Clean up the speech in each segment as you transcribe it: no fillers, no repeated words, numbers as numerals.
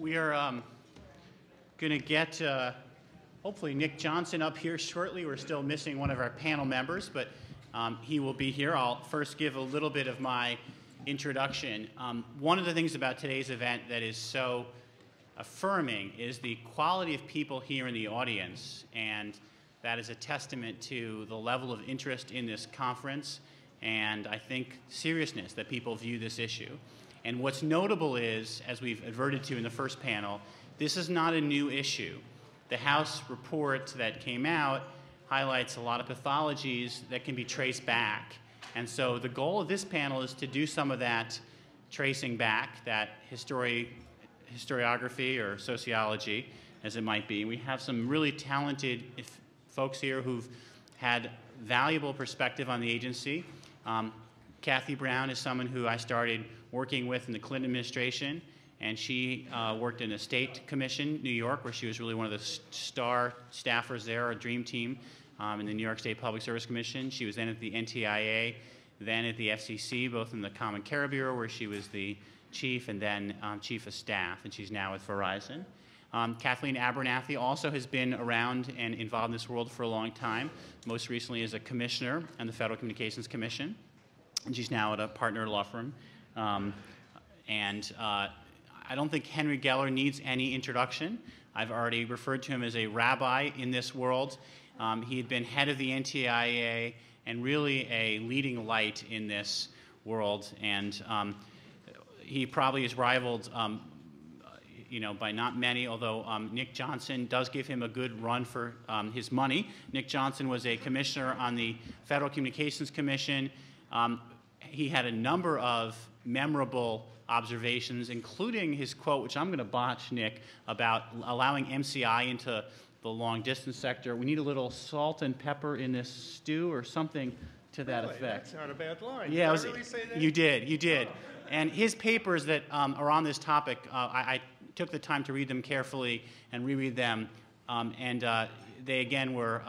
We are going to get, hopefully, Nick Johnson up here shortly. We're still missing one of our panel members, but he will be here. I'll first give a little bit of my introduction. One of the things about today's event that is so affirming is the quality of people here in the audience, and that is a testament to the level of interest in this conference and, I think, seriousness that people view this issue. And what's notable is, as we've adverted to in the first panel, this is not a new issue. The House report that came out highlights a lot of pathologies that can be traced back. And so the goal of this panel is to do some of that tracing back, that historiography or sociology, as it might be. We have some really talented folks here who've had valuable perspective on the agency. Kathy Brown is someone who I started working with in the Clinton administration, and she worked in a state commission, New York, where she was really one of the star staffers there, a dream team in the New York State Public Service Commission. She was then at the NTIA, then at the FCC, both in the Common Carrier Bureau, where she was the chief, and then chief of staff, and she's now with Verizon. Kathleen Abernathy also has been around and involved in this world for a long time, most recently as a commissioner on the Federal Communications Commission, and she's now at a partner law firm. I don't think Henry Geller needs any introduction. I've already referred to him as a rabbi in this world. He had been head of the NTIA and really a leading light in this world, and he probably is rivaled by not many, although Nick Johnson does give him a good run for his money. Nick Johnson was a commissioner on the Federal Communications Commission. He had a number of memorable observations, including his quote, which I'm going to botch, Nick, about allowing MCI into the long-distance sector. We need a little salt and pepper in this stew or something to that effect. That's not a bad line. Yeah, Did I really say that? You did. Oh. And his papers that are on this topic, I took the time to read them carefully and reread them, they again were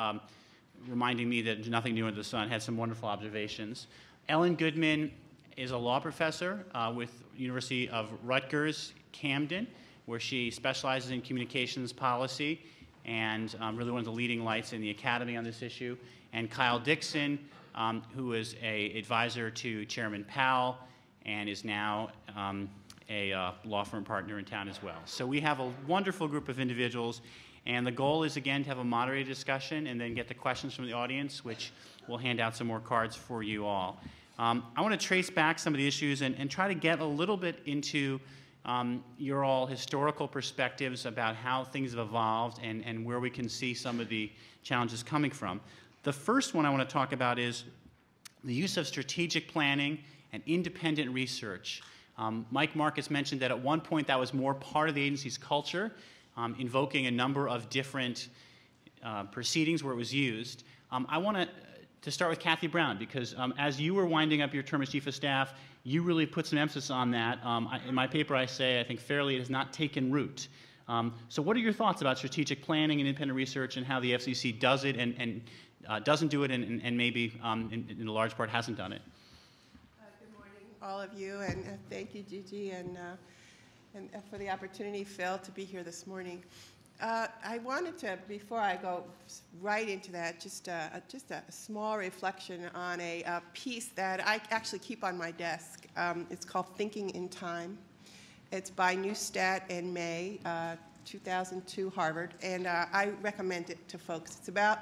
reminding me that nothing new under the sun, had some wonderful observations. Ellen Goodman is a law professor with University of Rutgers-Camden, where she specializes in communications policy and really one of the leading lights in the academy on this issue. And Kyle Dixon, who is an advisor to Chairman Powell and is now a law firm partner in town as well. So we have a wonderful group of individuals, and the goal is, again, to have a moderated discussion and then get the questions from the audience, which we'll hand out some more cards for you all. I want to trace back some of the issues and try to get a little bit into your all historical perspectives about how things have evolved and where we can see some of the challenges coming from. The first one I want to talk about is the use of strategic planning and independent research. Mike Marcus mentioned that at one point that was more part of the agency's culture, invoking a number of different proceedings where it was used. I want to start with Kathy Brown, because as you were winding up your term as Chief of Staff, you really put some emphasis on that. In my paper I say, I think fairly, it has not taken root. So what are your thoughts about strategic planning and independent research and how the FCC does it and doesn't do it and maybe in a large part hasn't done it? Good morning, all of you, and thank you, Gigi, and for the opportunity, Phil, to be here this morning. I wanted to, before I go right into that, just a small reflection on a piece that I actually keep on my desk. It's called Thinking in Time. It's by Neustadt and May, 2002, Harvard, and I recommend it to folks. It's about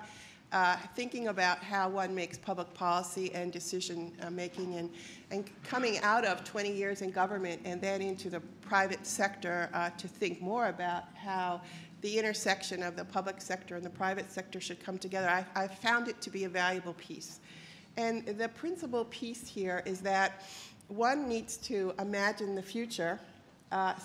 thinking about how one makes public policy and decision making and coming out of 20 years in government and then into the private sector to think more about how the intersection of the public sector and the private sector should come together. I found it to be a valuable piece. And the principal piece here is that one needs to imagine the future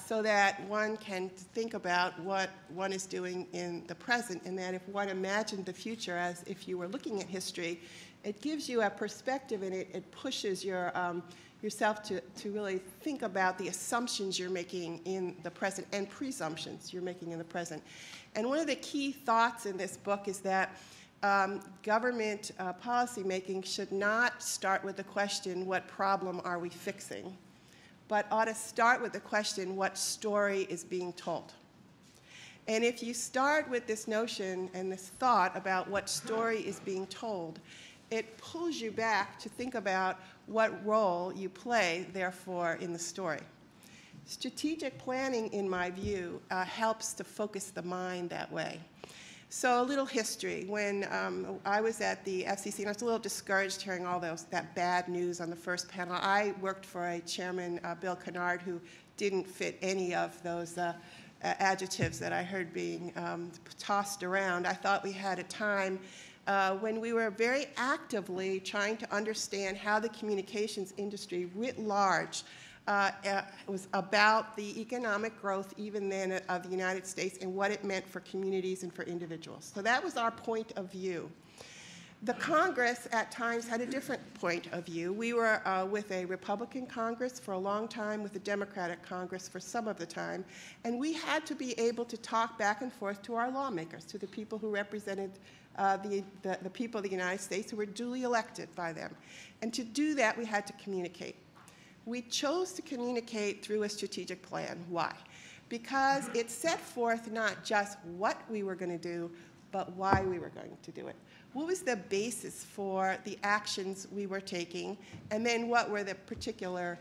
so that one can think about what one is doing in the present, and that if one imagined the future as if you were looking at history, it gives you a perspective and it pushes yourself to really think about the assumptions you're making in the present and presumptions you're making in the present. And one of the key thoughts in this book is that government policy making should not start with the question, what problem are we fixing? but ought to start with the question, what story is being told? And if you start with this notion and this thought about what story is being told, it pulls you back to think about what role you play, therefore, in the story. Strategic planning, in my view, helps to focus the mind that way. So a little history. When I was at the FCC, and I was a little discouraged hearing all that bad news on the first panel, I worked for a chairman, Bill Kennard, who didn't fit any of those adjectives that I heard being tossed around. I thought we had a time when we were very actively trying to understand how the communications industry writ large was about the economic growth, even then, of the United States and what it meant for communities and for individuals. So that was our point of view. The Congress at times had a different point of view. We were with a Republican Congress for a long time, with a Democratic Congress for some of the time, and we had to be able to talk back and forth to our lawmakers, to the people who represented the people of the United States who were duly elected by them. And to do that, we had to communicate. We chose to communicate through a strategic plan. Why? Because it set forth not just what we were going to do, but why we were going to do it. What was the basis for the actions we were taking, and then what were the particular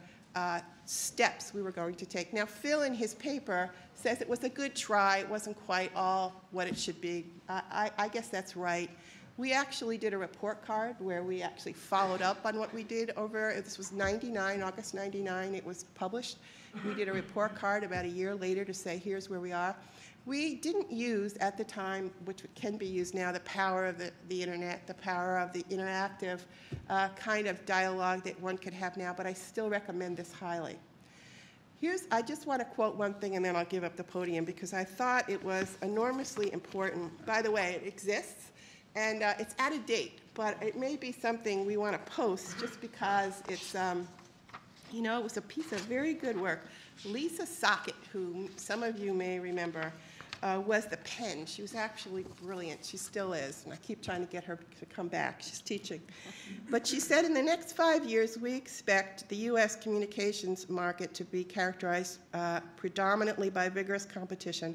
steps we were going to take. Now, Phil, in his paper, says it was a good try. It wasn't quite all what it should be. I guess that's right. We actually did a report card where we actually followed up on what we did over, this was 99, August 99, it was published. We did a report card about a year later to say, here's where we are. We didn't use at the time, which can be used now, the power of the internet, the power of the interactive kind of dialogue that one could have now, but I still recommend this highly. I just want to quote one thing and then I'll give up the podium because I thought it was enormously important. By the way, it exists. And it's out of date, but it may be something we want to post just because it's, you know, it was a piece of very good work. Lisa Sockett, who some of you may remember, was the pen. She was actually brilliant. She still is, and I keep trying to get her to come back. She's teaching. But she said in the next 5 years, we expect the U.S. communications market to be characterized predominantly by vigorous competition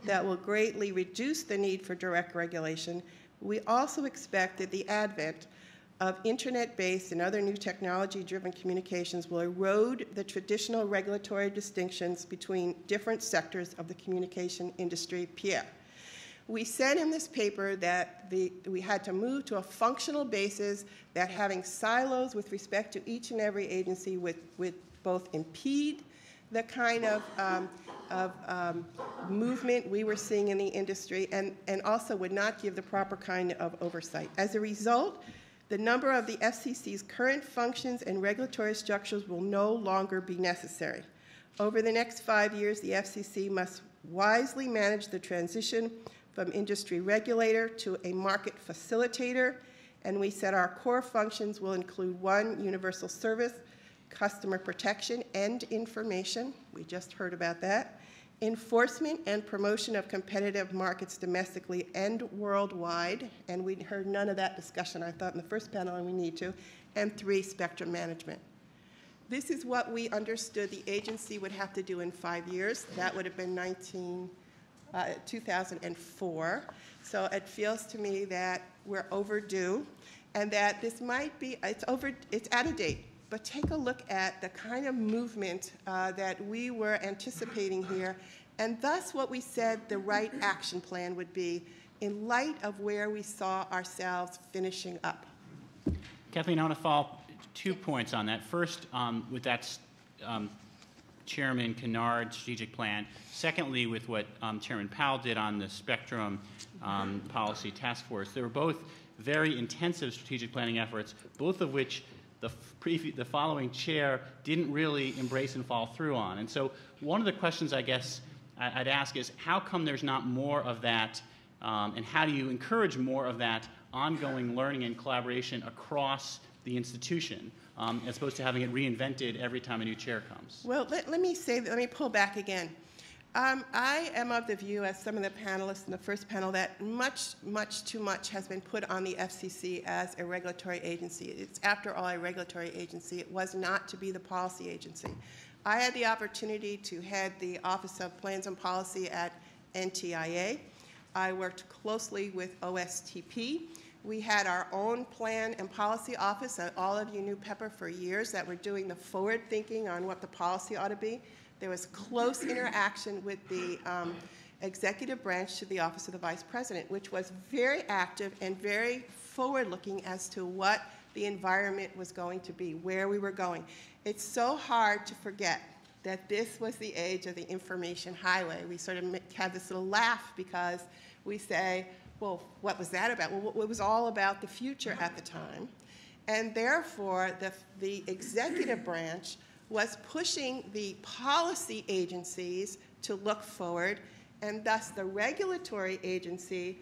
that will greatly reduce the need for direct regulation. We also expect that the advent of internet-based and other new technology-driven communications will erode the traditional regulatory distinctions between different sectors of the communication industry. Pierre. We said in this paper that we had to move to a functional basis, that having silos with respect to each and every agency would both impede the kind of movement we were seeing in the industry and also would not give the proper kind of oversight. As a result, the number of the FCC's current functions and regulatory structures will no longer be necessary. Over the next 5 years, the FCC must wisely manage the transition from industry regulator to a market facilitator, and we said our core functions will include 1, universal service, customer protection and information, we just heard about that, enforcement and promotion of competitive markets domestically and worldwide, and we heard none of that discussion, I thought, in the first panel, and we need to, and 3, spectrum management. This is what we understood the agency would have to do in 5 years. That would have been 2004. So it feels to me that we're overdue, and that this might be, it's out of date. But take a look at the kind of movement that we were anticipating here, and thus what we said the right action plan would be in light of where we saw ourselves finishing up. Kathleen, I want to follow 2 points on that. First, with that Chairman Kennard strategic plan. Secondly, with what Chairman Powell did on the Spectrum Policy Task Force. They were both very intensive strategic planning efforts, both of which the following chair didn't really embrace and follow through on. And so one of the questions I guess I'd ask is, how come there's not more of that, and how do you encourage more of that ongoing learning and collaboration across the institution, as opposed to having it reinvented every time a new chair comes? Well, let me pull back again. I am of the view, as some of the panelists in the first panel, that much too much has been put on the FCC as a regulatory agency. It's, after all, a regulatory agency. It was not to be the policy agency. I had the opportunity to head the Office of Plans and Policy at NTIA. I worked closely with OSTP. We had our own plan and policy office. All of you knew Pepper for years, that we're doing the forward thinking on what the policy ought to be. There was close interaction with the executive branch to the Office of the Vice President, which was very active and very forward-looking as to what the environment was going to be, where we were going. It's so hard to forget that this was the age of the information highway. We sort of have this little laugh because we say, well, what was that about? Well, it was all about the future at the time. And therefore, the executive branch was pushing the policy agencies to look forward, and thus the regulatory agency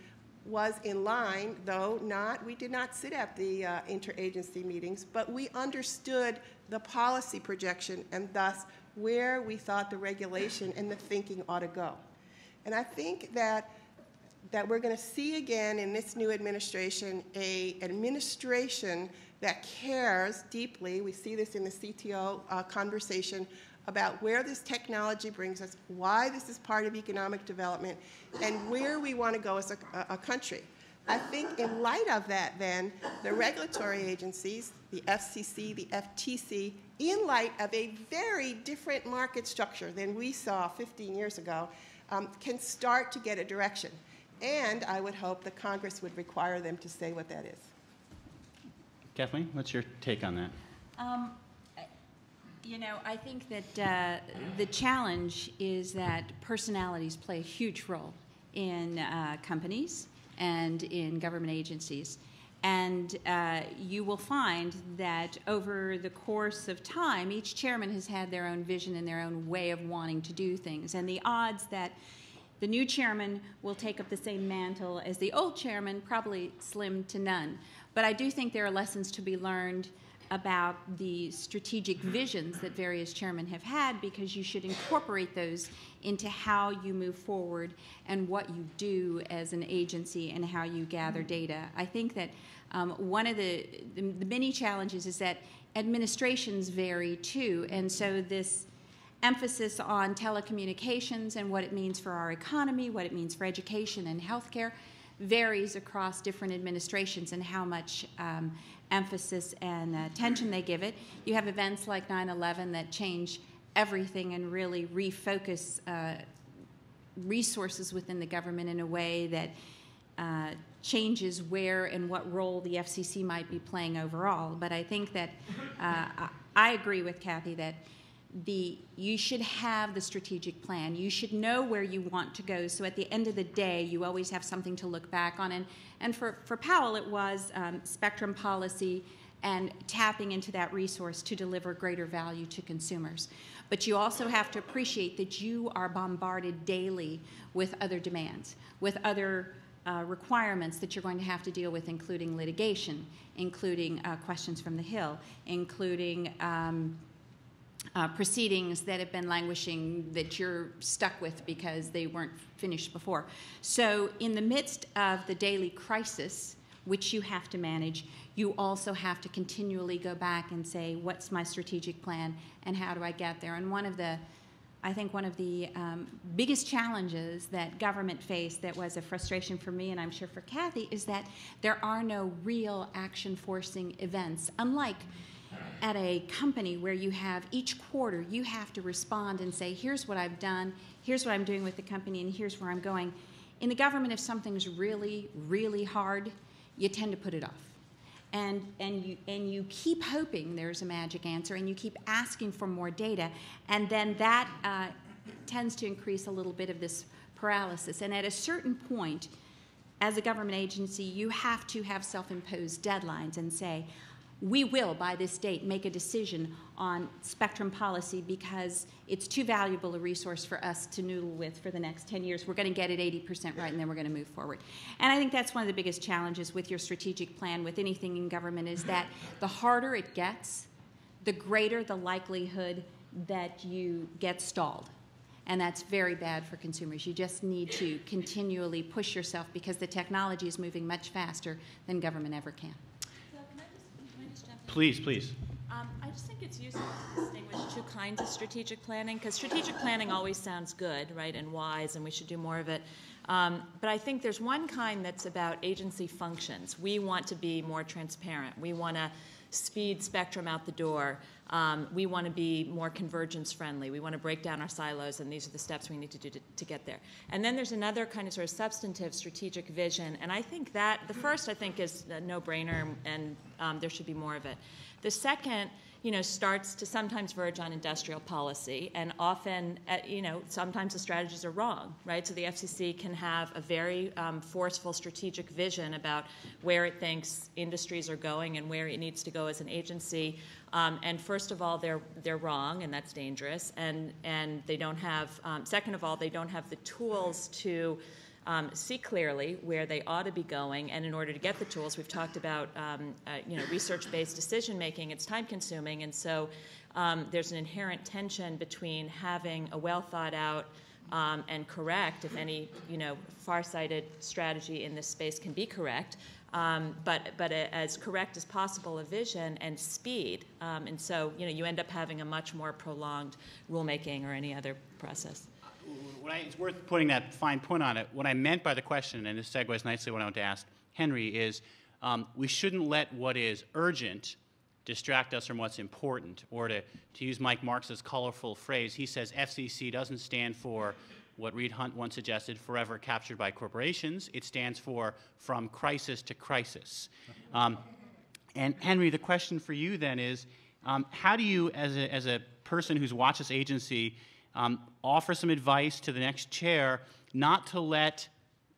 was in line, though we did not sit at the interagency meetings, but we understood the policy projection and thus where we thought the regulation and the thinking ought to go. And I think that we're going to see again in this new administration an administration that cares deeply. We see this in the CTO conversation about where this technology brings us, why this is part of economic development, and where we want to go as a country. I think in light of that, then, the regulatory agencies, the FCC, the FTC, in light of a very different market structure than we saw 15 years ago, can start to get a direction. And I would hope that Congress would require them to say what that is. Kathleen, what's your take on that? You know, I think that the challenge is that personalities play a huge role in companies and in government agencies. And you will find that over the course of time, each chairman has had their own vision and their own way of wanting to do things. And the odds that the new chairman will take up the same mantle as the old chairman probably slim to none. But I do think there are lessons to be learned about the strategic visions that various chairmen have had, because you should incorporate those into how you move forward and what you do as an agency and how you gather data. I think that one of the many challenges is that administrations vary too, and so this emphasis on telecommunications and what it means for our economy, what it means for education and healthcare, varies across different administrations and how much emphasis and attention they give it. You have events like 9/11 that change everything and really refocus resources within the government in a way that changes where and what role the FCC might be playing overall. But I think that I agree with Kathy that you should have the strategic plan. You should know where you want to go, so at the end of the day, you always have something to look back on. And for Powell, it was spectrum policy and tapping into that resource to deliver greater value to consumers. But you also have to appreciate that you are bombarded daily with other demands, with other requirements that you're going to have to deal with, including litigation, including questions from the Hill, including proceedings that have been languishing that you're stuck with because they weren't finished before. So in the midst of the daily crisis, which you have to manage, you also have to continually go back and say, what's my strategic plan and how do I get there? And I think one of the biggest challenges that government faced that was a frustration for me, and I'm sure for Kathy, is that there are no real action-forcing events. Unlike at a company where you have each quarter, you have to respond and say, here's what I've done, here's what I'm doing with the company, and here's where I'm going. In the government, if something's really, really hard, you tend to put it off. And you keep hoping there's a magic answer, and you keep asking for more data, and then that tends to increase a little bit of this paralysis. And at a certain point, as a government agency, you have to have self-imposed deadlines and say, we will, by this date, make a decision on spectrum policy because it's too valuable a resource for us to noodle with for the next 10 years. We're going to get it 80% right, and then we're going to move forward. And I think that's one of the biggest challenges with your strategic plan, with anything in government, is that the harder it gets, the greater the likelihood that you get stalled. And that's very bad for consumers. You just need to continually push yourself because the technology is moving much faster than government ever can. Please, please. I just think it's useful to distinguish two kinds of strategic planning, because strategic planning always sounds good, right, and wise, and we should do more of it. But I think there's one kind that's about agency functions. We want to be more transparent. We want to speed spectrum out the door. We want to be more convergence friendly. We want to break down our silos, and these are the steps we need to do to get there. And then there's another kind of sort of substantive strategic vision, and I think that the first, I think, is a no-brainer, and there should be more of it. The second, starts to sometimes verge on industrial policy, and often, sometimes the strategies are wrong, right? So the FCC can have a very forceful strategic vision about where it thinks industries are going and where it needs to go as an agency. And first of all, they're wrong, and that's dangerous. And they don't have. Second of all, they don't have the tools to see clearly where they ought to be going, and in order to get the tools, we've talked about research-based decision-making. It's time-consuming, and so there's an inherent tension between having a well-thought-out and correct, if any, far-sighted strategy in this space can be correct, but as correct as possible a vision and speed, and so you end up having a much more prolonged rulemaking or any other process. It's worth putting that fine point on it. What I meant by the question, and this segues nicely what I want to ask Henry, is we shouldn't let what is urgent distract us from what's important. Or to use Mike Marks's colorful phrase, he says FCC doesn't stand for what Reed Hunt once suggested, forever captured by corporations. It stands for from crisis to crisis. And Henry, the question for you then is, how do you, as a person who's watched this agency, offer some advice to the next chair not to let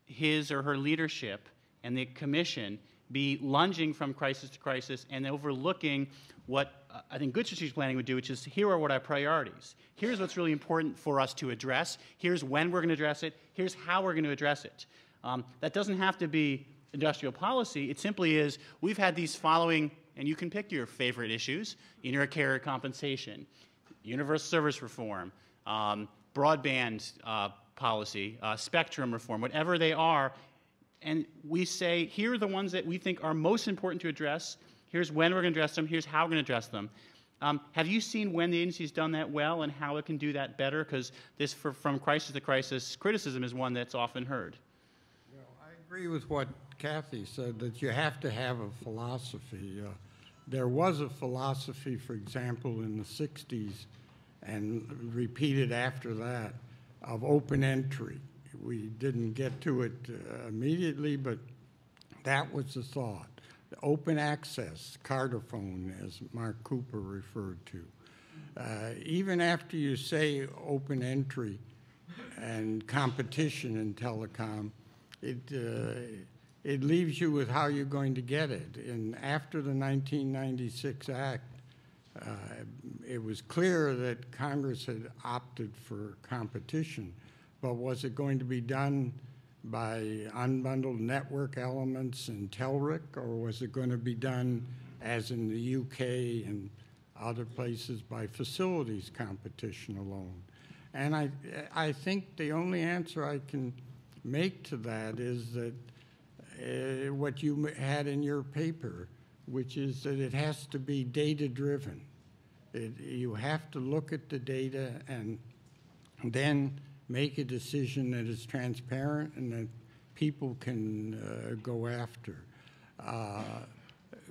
his or her leadership and the commission be lunging from crisis to crisis and overlooking what I think good strategic planning would do, which is here are what our priorities. Here's what's really important for us to address. Here's when we're going to address it. Here's how we're going to address it. That doesn't have to be industrial policy. It simply is we've had these following, and you can pick your favorite issues, inter-carrier compensation, universal service reform, broadband policy, spectrum reform, whatever they are, and we say, here are the ones that we think are most important to address. Here's when we're going to address them. Here's how we're going to address them. Have you seen when the agency's done that well and how it can do that better? Because this from crisis to crisis criticism is one that's often heard. I agree with what Kathy said, that you have to have a philosophy. There was a philosophy, for example, in the 60s, and repeated after that, of open entry. We didn't get to it immediately, but that was the thought. Open access, Carterphone, as Mark Cooper referred to. Even after you say open entry and competition in telecom, it leaves you with how you're going to get it. And after the 1996 Act, it was clear that Congress had opted for competition, but was it going to be done by unbundled network elements and TELRIC, or was it going to be done, as in the UK and other places, by facilities competition alone? And I think the only answer I can make to that is that what you had in your paper, which is that it has to be data-driven. You have to look at the data and then make a decision that is transparent and that people can go after.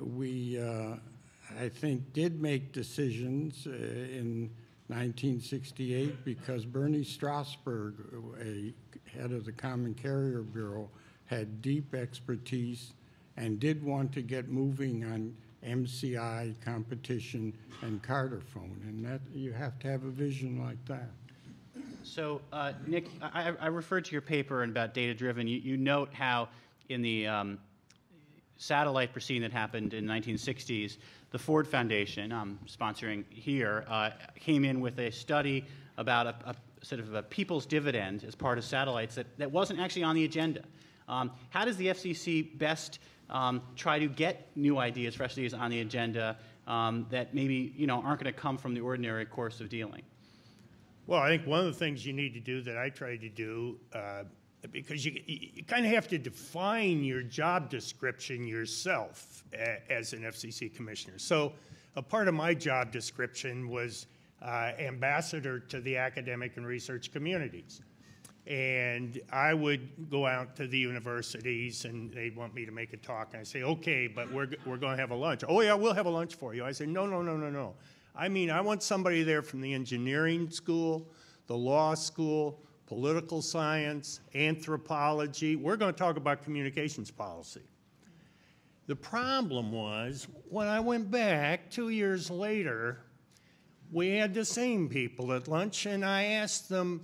We, I think, did make decisions in 1968 because Bernie Strasberg, a head of the Common Carrier Bureau, had deep expertise and did want to get moving on MCI competition and Carterphone, and that you have to have a vision like that. So, Nick, I referred to your paper about data-driven. You note how in the satellite proceeding that happened in the 1960s, the Ford Foundation, sponsoring here, came in with a study about a sort of a people's dividend as part of satellites that wasn't actually on the agenda. How does the FCC best try to get new ideas, fresh ideas on the agenda that maybe aren't going to come from the ordinary course of dealing? Well, I think one of the things you need to do that I try to do, because you kind of have to define your job description yourself as an FCC commissioner. So a part of my job description was ambassador to the academic and research communities. And I would go out to the universities, and they'd want me to make a talk. And I say, okay, but we're going to have a lunch. Oh, yeah, we'll have a lunch for you. I say, no, no, no, no, no. I mean, I want somebody there from the engineering school, the law school, political science, anthropology. We're going to talk about communications policy. The problem was, when I went back 2 years later, we had the same people at lunch, and I asked them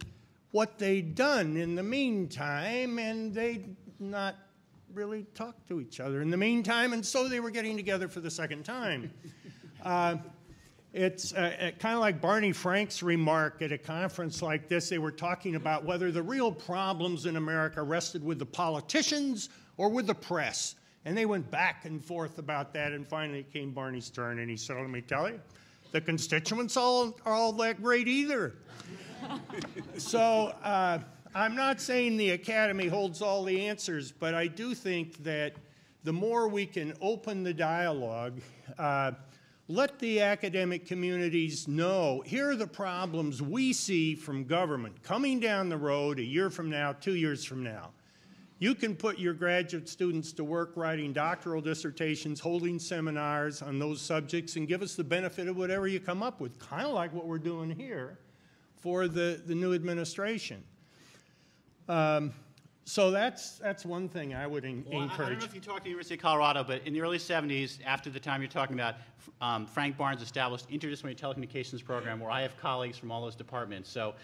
what they'd done in the meantime, and they'd not really talked to each other in the meantime, and so they were getting together for the second time. It's kind of like Barney Frank's remark at a conference like this. They were talking about whether the real problems in America rested with the politicians or with the press. And they went back and forth about that, and finally it came Barney's turn, and he said, let me tell you, the constituents are all that great either. So I'm not saying the Academy holds all the answers, but I do think that the more we can open the dialogue, let the academic communities know, here are the problems we see from government coming down the road a year from now, 2 years from now. You can put your graduate students to work writing doctoral dissertations, holding seminars on those subjects, and give us the benefit of whatever you come up with, kind of like what we're doing here for the new administration. So that's one thing I would encourage. I don't know if you talked to the University of Colorado, but in the early 70s, after the time you're talking about, Frank Barnes established interdisciplinary telecommunications program where I have colleagues from all those departments. So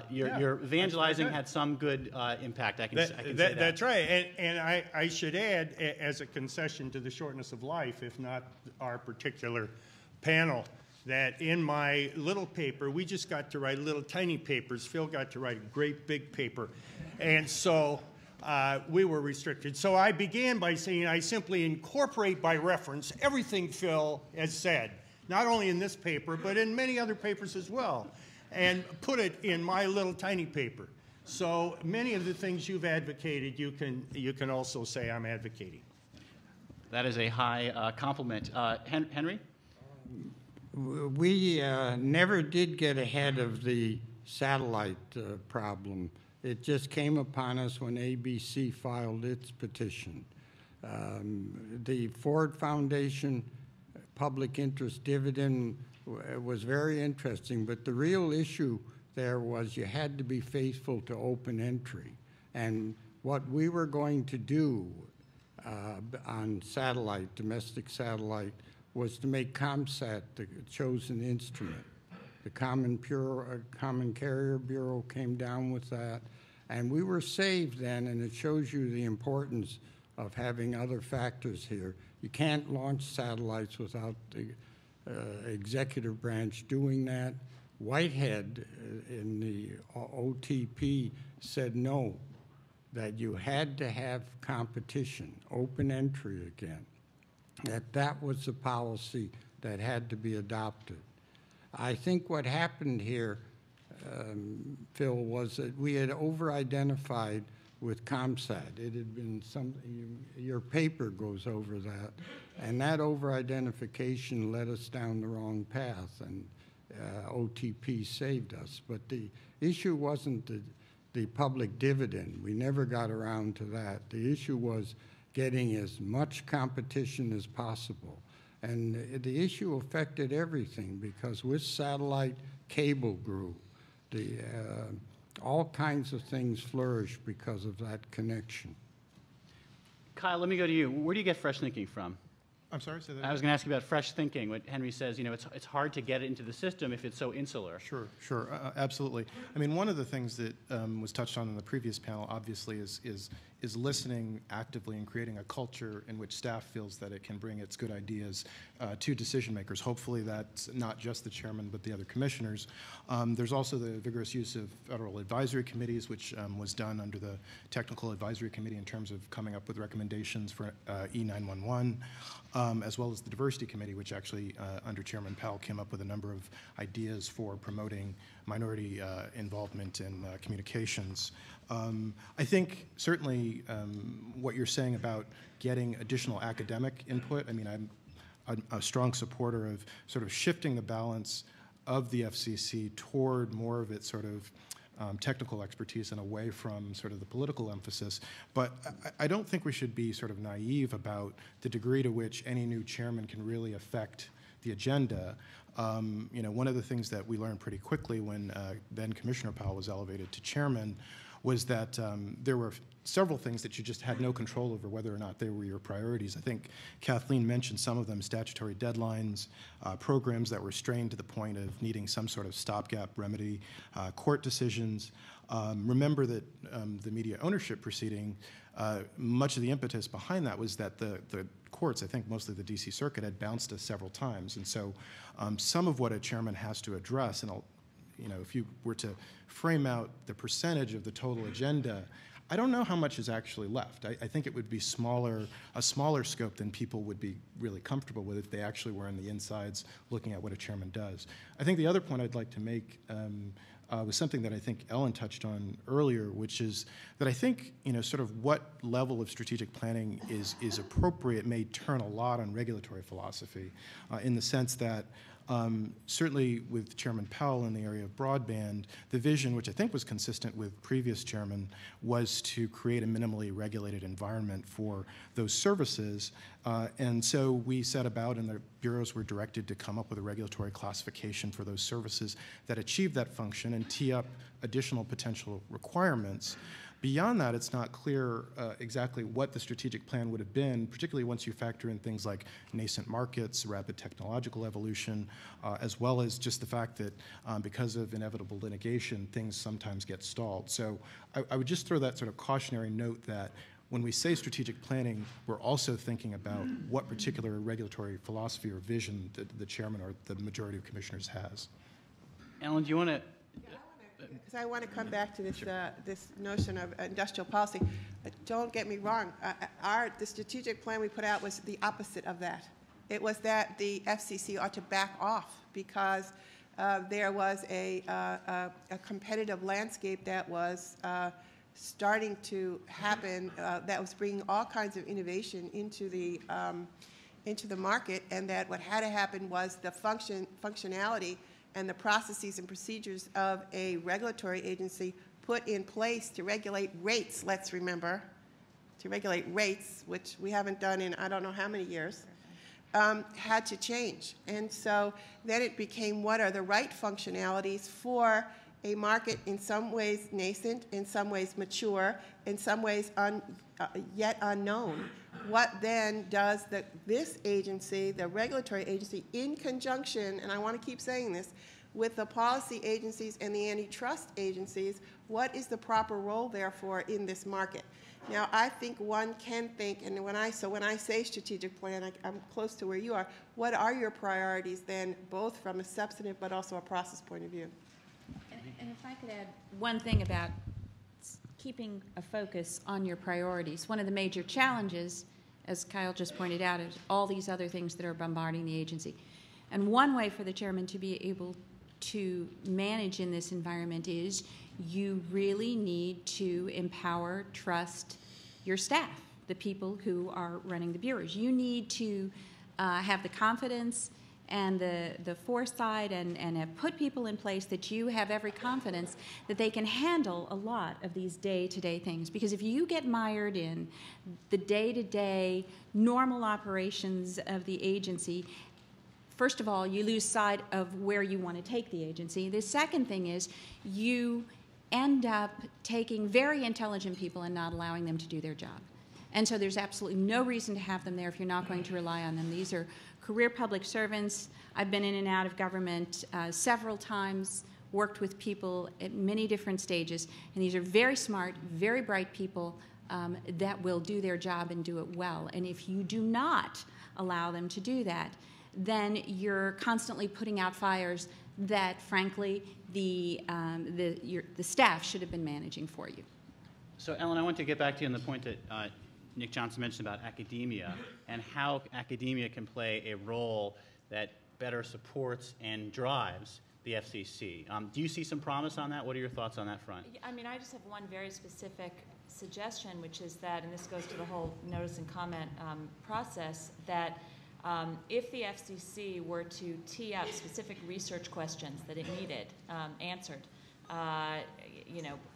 your evangelizing had some good impact. I can say that. That's right. And I should add, as a concession to the shortness of life, if not our particular panel, that in my little paper, we just got to write little tiny papers. Phil got to write a great big paper. And so we were restricted. So I began by saying I simply incorporate by reference everything Phil has said, not only in this paper, but in many other papers as well, and put it in my little tiny paper. So many of the things you've advocated, you can also say I'm advocating. That is a high compliment. Henry? We never did get ahead of the satellite problem. It just came upon us when ABC filed its petition. The Ford Foundation public interest dividend was very interesting, but the real issue there was you had to be faithful to open entry. And what we were going to do on satellite, domestic satellite, was to make ComSat the chosen instrument. The Common Carrier Bureau came down with that, and we were saved then, and it shows you the importance of having other factors here. You can't launch satellites without the executive branch doing that. Whitehead in the OTP said no, that you had to have competition, open entry again. That was the policy that had to be adopted. I think what happened here, Phil, was that we had over-identified with ComSat. It had been your paper goes over that, and that over-identification led us down the wrong path, and OTP saved us. But the issue wasn't the public dividend. We never got around to that. The issue was getting as much competition as possible. And the issue affected everything because with satellite, cable grew. All kinds of things flourished because of that connection. Kyle, let me go to you. Where do you get fresh thinking from? I'm sorry, say that I was going to ask you about fresh thinking. What Henry says, it's hard to get it into the system if it's so insular. Sure, absolutely. I mean, one of the things that was touched on in the previous panel, obviously, is listening actively and creating a culture in which staff feels that it can bring its good ideas to decision makers. Hopefully, that's not just the chairman, but the other commissioners. There's also the vigorous use of federal advisory committees, which was done under the Technical Advisory Committee in terms of coming up with recommendations for E911. As well as the Diversity Committee, which actually, under Chairman Powell, came up with a number of ideas for promoting minority involvement in communications. I think certainly what you're saying about getting additional academic input, I mean, I'm a strong supporter of sort of shifting the balance of the FCC toward more of its sort of technical expertise and away from sort of the political emphasis. But I don't think we should be sort of naive about the degree to which any new chairman can really affect the agenda. You know, one of the things that we learned pretty quickly when then Commissioner Powell was elevated to chairman was that there were several things that you just had no control over whether or not they were your priorities. I think Kathleen mentioned some of them: statutory deadlines, programs that were strained to the point of needing some sort of stopgap remedy, court decisions. Remember that the media ownership proceeding, much of the impetus behind that was that the courts, I think mostly the DC Circuit, had bounced us several times. And so some of what a chairman has to address, and you know, if you were to frame out the percentage of the total agenda, I don't know how much is actually left. I think it would be a smaller scope than people would be really comfortable with if they actually were on the insides looking at what a chairman does. I think the other point I'd like to make was something that I think Ellen touched on earlier, which is that I think, you know, sort of what level of strategic planning is appropriate may turn a lot on regulatory philosophy, in the sense that certainly with Chairman Powell in the area of broadband, the vision, which I think was consistent with previous chairman, was to create a minimally regulated environment for those services. And so we set about, and the bureaus were directed to come up with a regulatory classification for those services that achieve that function and tee up additional potential requirements. Beyond that, it's not clear exactly what the strategic plan would have been, particularly once you factor in things like nascent markets, rapid technological evolution, as well as just the fact that because of inevitable litigation, things sometimes get stalled. So I would just throw that sort of cautionary note that when we say strategic planning, we're also thinking about what particular regulatory philosophy or vision the chairman or the majority of commissioners has. Ellen, do you want to? Because I want to come back to this, this notion of industrial policy. Don't get me wrong. The strategic plan we put out was the opposite of that. It was that the FCC ought to back off because there was a competitive landscape that was starting to happen, that was bringing all kinds of innovation into the market, and that what had to happen was the functionality and the processes and procedures of a regulatory agency put in place to regulate rates, let's remember, to regulate rates, which we haven't done in I don't know how many years, had to change. And so then it became, what are the right functionalities for a market in some ways nascent, in some ways mature, in some ways yet unknown? What then does this agency, the regulatory agency, in conjunction, and I want to keep saying this, with the policy agencies and the antitrust agencies, what is the proper role therefore in this market? Now, I think one can think, and when I say strategic plan, I'm close to where you are. What are your priorities then, both from a substantive but also a process point of view? And if I could add one thing about keeping a focus on your priorities. One of the major challenges, as Kyle just pointed out, is all these other things that are bombarding the agency. And one way for the chairman to be able to manage in this environment is you really need to empower, trust your staff, the people who are running the bureaus. You need to have the confidence and the foresight and have put people in place that you have every confidence that they can handle a lot of these day-to-day things. Because if you get mired in the day-to-day normal operations of the agency, first of all, you lose sight of where you want to take the agency. The second thing is you end up taking very intelligent people and not allowing them to do their job. And so there's absolutely no reason to have them there if you're not going to rely on them. These are career public servants. I've been in and out of government several times, worked with people at many different stages, and these are very smart, very bright people that will do their job and do it well. And if you do not allow them to do that, then you're constantly putting out fires that, frankly, the staff should have been managing for you. So, Ellen, I want to get back to you on the point that Nick Johnson mentioned about academia and how academia can play a role that better supports and drives the FCC. Do you see some promise on that? What are your thoughts on that front? I mean, I just have one very specific suggestion, which is that, and this goes to the whole notice and comment process, that If the FCC were to tee up specific research questions that it needed answered,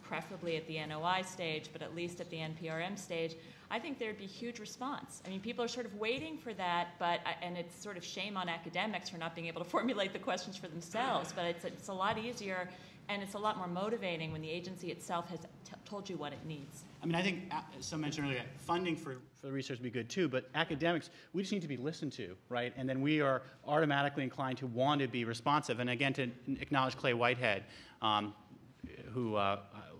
preferably at the NOI stage, but at least at the NPRM stage, I think there'd be huge response. I mean, people are sort of waiting for that, and it's sort of shame on academics for not being able to formulate the questions for themselves, but it's a lot easier, and it's a lot more motivating when the agency itself has told you what it needs. I mean, I think, as some mentioned earlier, funding for the research would be good too, but academics, we just need to be listened to, right? And then we are automatically inclined to want to be responsive. And again, to acknowledge Clay Whitehead, who,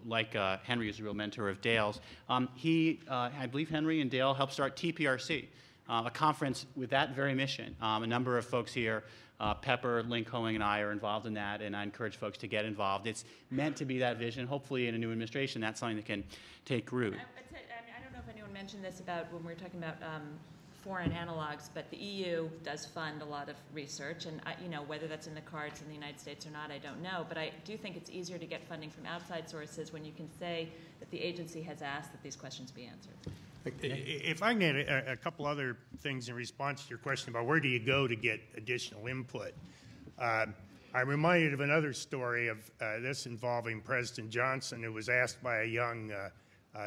like Henry, is a real mentor of Dale's. I believe Henry and Dale helped start TPRC, a conference with that very mission. A number of folks here, Pepper, Lynn Cohen, and I are involved in that, and I encourage folks to get involved. It's meant to be that vision. Hopefully, in a new administration, that's something that can take root. I don't know if anyone mentioned this about when we were talking about foreign analogs, but the EU does fund a lot of research, and whether that's in the cards in the United States or not, I don't know. But I do think it's easier to get funding from outside sources when you can say that the agency has asked that these questions be answered. If I can add a couple other things in response to your question about where do you go to get additional input, I'm reminded of another story of this involving President Johnson, who was asked by a young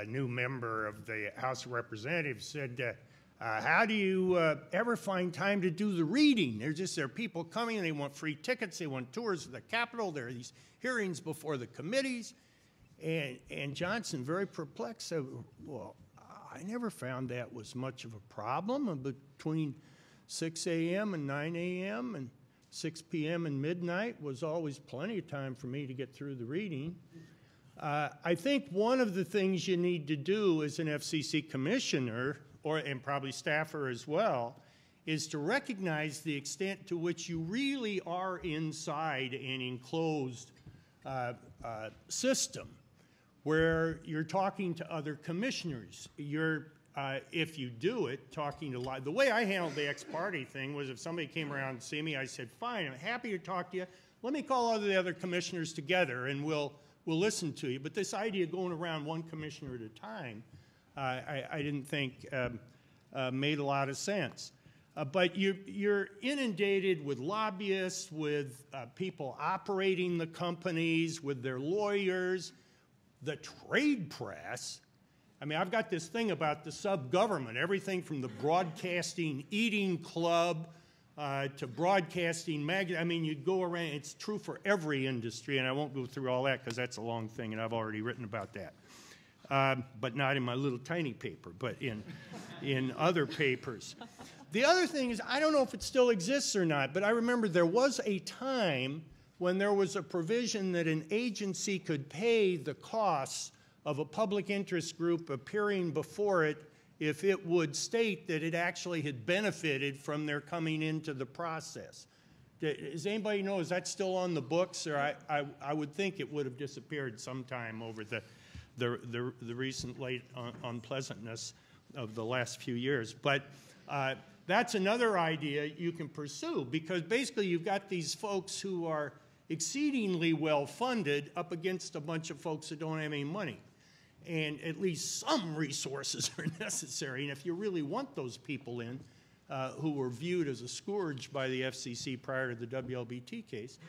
new member of the House of Representatives, said, how do you ever find time to do the reading? There are people coming, and they want free tickets, they want tours of the Capitol, there are these hearings before the committees. And Johnson, very perplexed, said, well, I never found that was much of a problem. Between 6 a.m. and 9 a.m. and 6 p.m. and midnight was always plenty of time for me to get through the reading. I think one of the things you need to do as an FCC commissioner, and probably staffer as well, is to recognize the extent to which you really are inside an enclosed system where you're talking to other commissioners. You're, if you do it, talking to the way I handled the ex parte thing was if somebody came around to see me, I said, fine, I'm happy to talk to you. Let me call all the other commissioners together and we'll listen to you. But this idea of going around one commissioner at a time, I didn't think made a lot of sense. But you're inundated with lobbyists, with people operating the companies, with their lawyers, the trade press. I mean, I've got this thing about the sub-government, everything from the Broadcasting Eating Club to Broadcasting Magazine. I mean, you go around, it's true for every industry, and I won't go through all that because that's a long thing, and I've already written about that. But not in my little tiny paper, but in other papers. The other thing is, I don't know if it still exists or not, but I remember there was a time when there was a provision that an agency could pay the costs of a public interest group appearing before it if it would state that it actually had benefited from their coming into the process. Does anybody know, is that still on the books? Or I would think it would have disappeared sometime over the recent late unpleasantness of the last few years. But that's another idea you can pursue, because basically you've got these folks who are exceedingly well funded up against a bunch of folks that don't have any money. And at least some resources are necessary. And if you really want those people in, who were viewed as a scourge by the FCC prior to the WLBT case,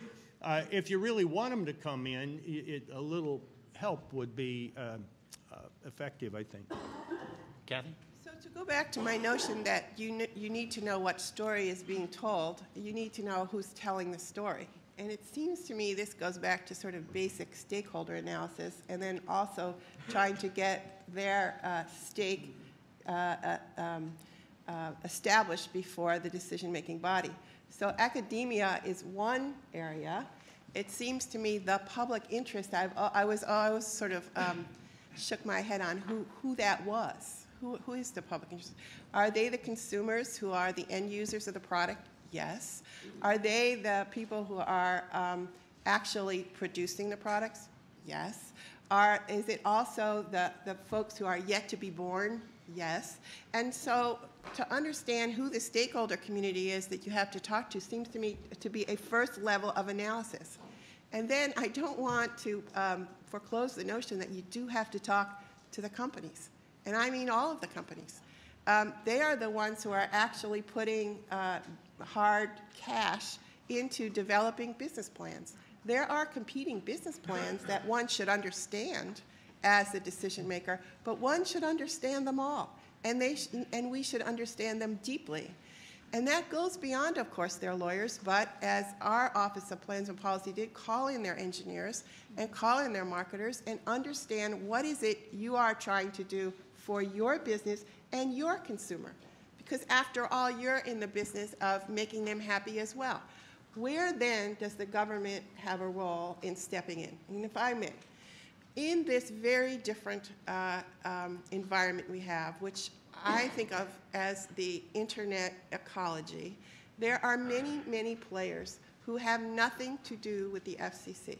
if you really want them to come in, a little help would be effective, I think. Kathy? So to go back to my notion that you need to know what story is being told, you need to know who's telling the story. And it seems to me this goes back to sort of basic stakeholder analysis, and then also trying to get their stake established before the decision-making body. So academia is one area. It seems to me the public interest, I was sort of shook my head on who that was. Who is the public interest? Are they the consumers who are the end users of the product? Yes. Are they the people who are actually producing the products? Yes. Is it also the folks who are yet to be born? Yes. And so to understand who the stakeholder community is that you have to talk to seems to me to be a first level of analysis. And then I don't want to foreclose the notion that you do have to talk to the companies. And I mean all of the companies. They are the ones who are actually putting hard cash into developing business plans. There are competing business plans that one should understand as a decision maker, but one should understand them all, and we should understand them deeply. And that goes beyond, of course, their lawyers, but as our Office of Plans and Policy did, call in their engineers and call in their marketers and understand what is it you are trying to do for your business and your consumer. Because after all, you're in the business of making them happy as well. Where then does the government have a role in stepping in? And if I may, in this very different environment we have, which I think of as the internet ecology, there are many, many players who have nothing to do with the FCC.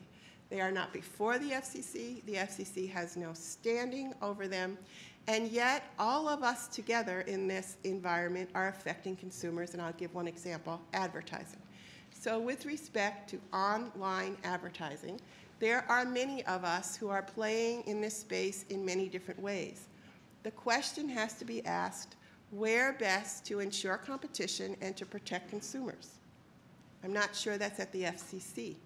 They are not before the FCC has no standing over them, and yet all of us together in this environment are affecting consumers, and I'll give one example, advertising. So with respect to online advertising, there are many of us who are playing in this space in many different ways. The question has to be asked, where best to ensure competition and to protect consumers? I'm not sure that's at the FCC.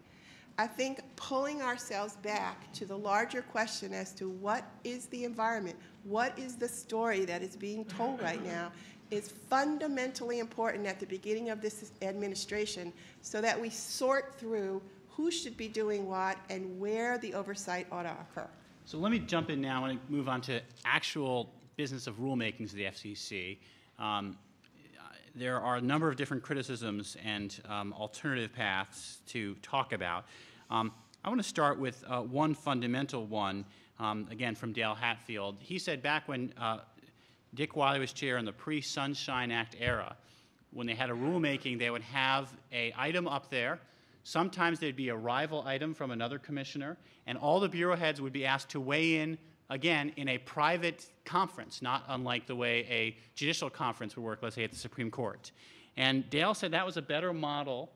I think pulling ourselves back to the larger question as to what is the environment, what is the story that is being told right now, is fundamentally important at the beginning of this administration so that we sort through who should be doing what and where the oversight ought to occur. So let me jump in now and move on to actual business of rulemakings of the FCC. There are a number of different criticisms and alternative paths to talk about. I want to start with one fundamental one, again, from Dale Hatfield. He said back when Dick Wiley was chair in the pre-Sunshine Act era, when they had a rulemaking, they would have an item up there. Sometimes there'd be a rival item from another commissioner, and all the bureau heads would be asked to weigh in, again, in a private conference, not unlike the way a judicial conference would work, let's say, at the Supreme Court. And Dale said that was a better model,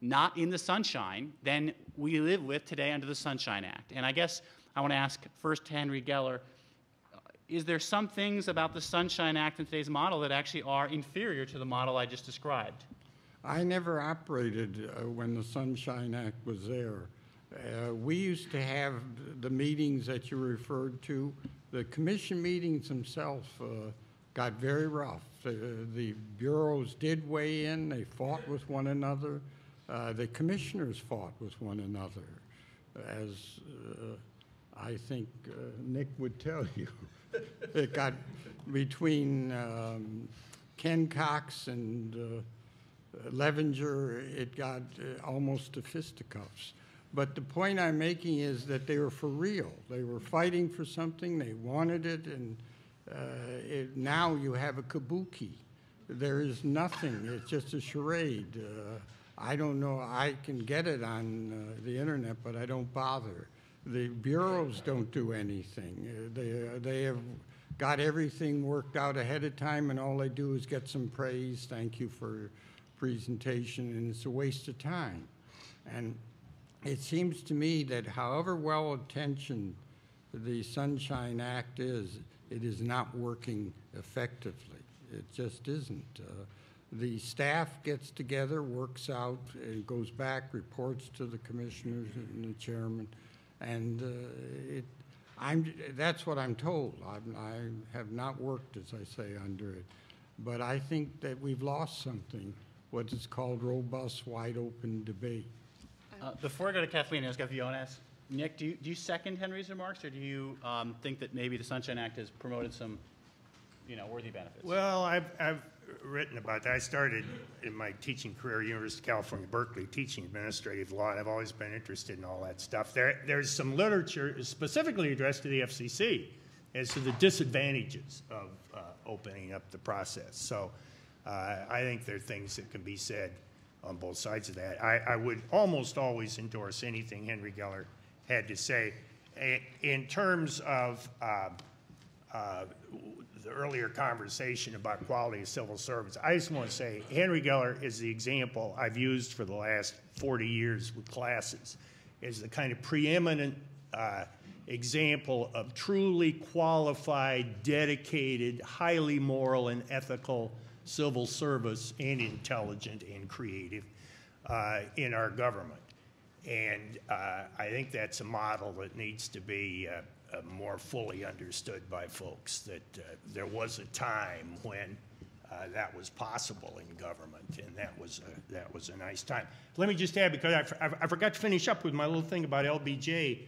not in the sunshine, than we live with today under the Sunshine Act. And I guess I want to ask first to Henry Geller, is there some things about the Sunshine Act and today's model that actually are inferior to the model I just described? I never operated when the Sunshine Act was there. We used to have the meetings that you referred to. The commission meetings themselves got very rough. The bureaus did weigh in. They fought with one another. The commissioners fought with one another, as I think Nick would tell you. It got between Ken Cox and Levenger, it got almost to fisticuffs. But the point I'm making is that they were for real. They were fighting for something, they wanted it, and now you have a kabuki. There is nothing, it's just a charade. I don't know, I can get it on the internet, but I don't bother. The bureaus don't do anything. They have got everything worked out ahead of time, and all they do is get some praise, thank you for presentation, and it's a waste of time. And it seems to me that however well intentioned the Sunshine Act is, it is not working effectively. It just isn't. The staff gets together, works out, it goes back, reports to the commissioners and the chairman, and that's what I'm told. I have not worked, as I say, under it. But I think that we've lost something, what is called robust, wide-open debate. Before I go to Kathleen, I was going to ask, Nick, do you second Henry's remarks, or do you think that maybe the Sunshine Act has promoted some, worthy benefits? Well, I've written about that. I started in my teaching career at University of California, Berkeley, teaching administrative law, and I've always been interested in all that stuff. There's some literature specifically addressed to the FCC as to the disadvantages of opening up the process. So I think there are things that can be said on both sides of that. I would almost always endorse anything Henry Geller had to say. In terms of the earlier conversation about quality of civil servants, I just want to say Henry Geller is the example I've used for the last 40 years with classes, is the kind of preeminent example of truly qualified, dedicated, highly moral and ethical civil service, and intelligent and creative in our government. And I think that's a model that needs to be more fully understood by folks, that there was a time when that was possible in government, and that was a nice time. Let me just add, because I forgot to finish up with my little thing about LBJ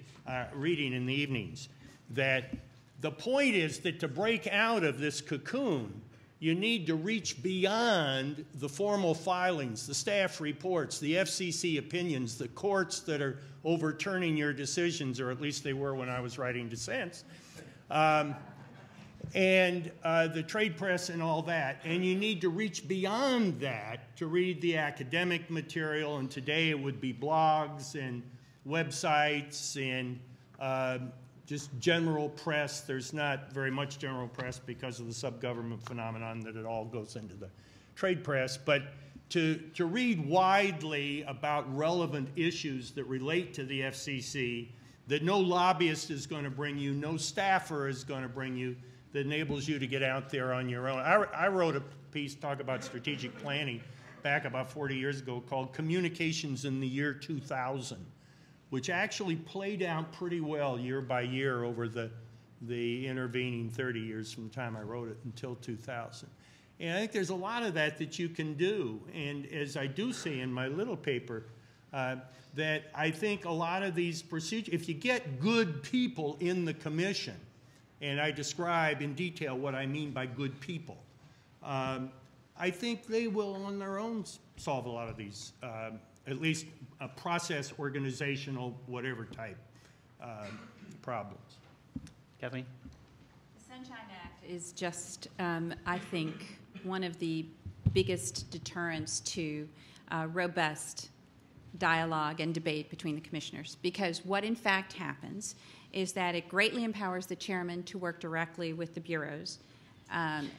reading in the evenings, that the point is that to break out of this cocoon, you need to reach beyond the formal filings, the staff reports, the FCC opinions, the courts that are overturning your decisions, or at least they were when I was writing dissents, and the trade press and all that. And you need to reach beyond that to read the academic material, and today it would be blogs and websites and just general press. There's not very much general press because of the sub-government phenomenon that it all goes into the trade press. But to read widely about relevant issues that relate to the FCC, that no lobbyist is going to bring you, no staffer is going to bring you, that enables you to get out there on your own. I wrote a piece talking about strategic planning back about 40 years ago called Communications in the Year 2000, which actually played out pretty well year by year over the intervening 30 years from the time I wrote it until 2000. And I think there's a lot of that you can do. And as I do say in my little paper, that I think a lot of these procedures, if you get good people in the commission, and I describe in detail what I mean by good people, I think they will on their own solve a lot of these, at least process, organizational, whatever type problems. Kathleen? The Sunshine Act is just, I think, one of the biggest deterrents to robust dialogue and debate between the commissioners, because what in fact happens is that it greatly empowers the chairman to work directly with the bureaus. And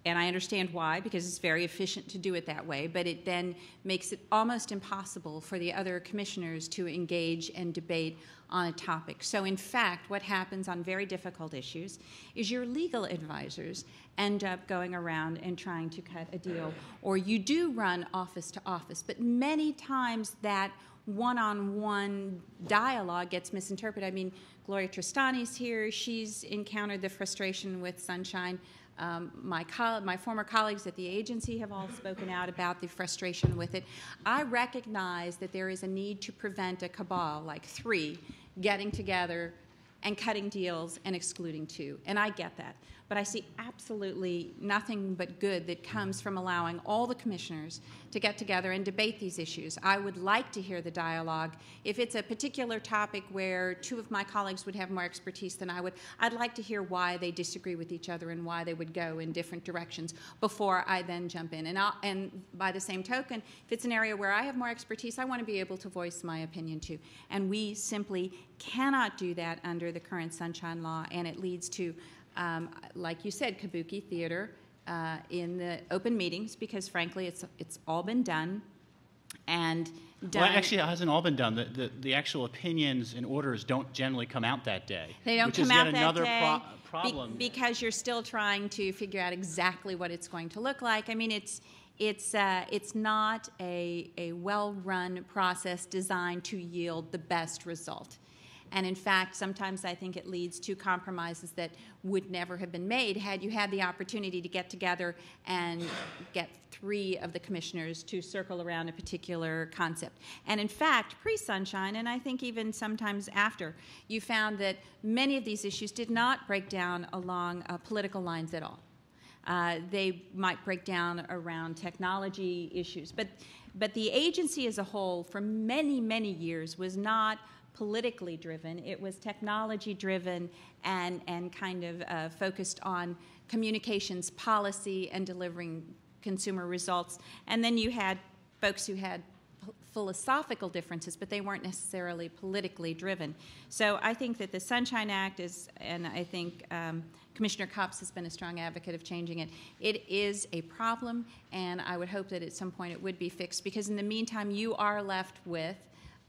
I understand why, because it's very efficient to do it that way, but it then makes it almost impossible for the other commissioners to engage and debate on a topic. So in fact, what happens on very difficult issues is your legal advisors end up going around and trying to cut a deal, or you do run office to office, but many times that one-on-one dialogue gets misinterpreted. I mean, Gloria Tristani's here. She's encountered the frustration with Sunshine. My former colleagues at the agency have all spoken out about the frustration with it. I recognize that there is a need to prevent a cabal, like three, getting together and cutting deals and excluding two, and I get that. But I see absolutely nothing but good that comes from allowing all the commissioners to get together and debate these issues. I would like to hear the dialogue. If it's a particular topic where two of my colleagues would have more expertise than I would, I'd like to hear why they disagree with each other and why they would go in different directions before I then jump in. And by the same token, if it's an area where I have more expertise, I want to be able to voice my opinion too. And we simply cannot do that under the current Sunshine Law, and it leads to like you said, kabuki theater in the open meetings, because frankly, it's all been done and done. Well, actually, it hasn't all been done. The actual opinions and orders don't generally come out that day. They don't which come is out yet that another day problem. Because you're still trying to figure out exactly what it's going to look like. I mean, it's not a well-run process designed to yield the best result. And in fact, sometimes I think it leads to compromises that would never have been made had you had the opportunity to get together and get three of the commissioners to circle around a particular concept. And in fact, pre-Sunshine, and I think even sometimes after, you found that many of these issues did not break down along political lines at all. They might break down around technology issues. But the agency as a whole, for many, many years, was not politically driven. It was technology driven and kind of focused on communications policy and delivering consumer results. And then you had folks who had philosophical differences, but they weren't necessarily politically driven. So I think that the Sunshine Act is, and I think Commissioner Copps has been a strong advocate of changing it. It is a problem, and I would hope that at some point it would be fixed, because in the meantime, you are left with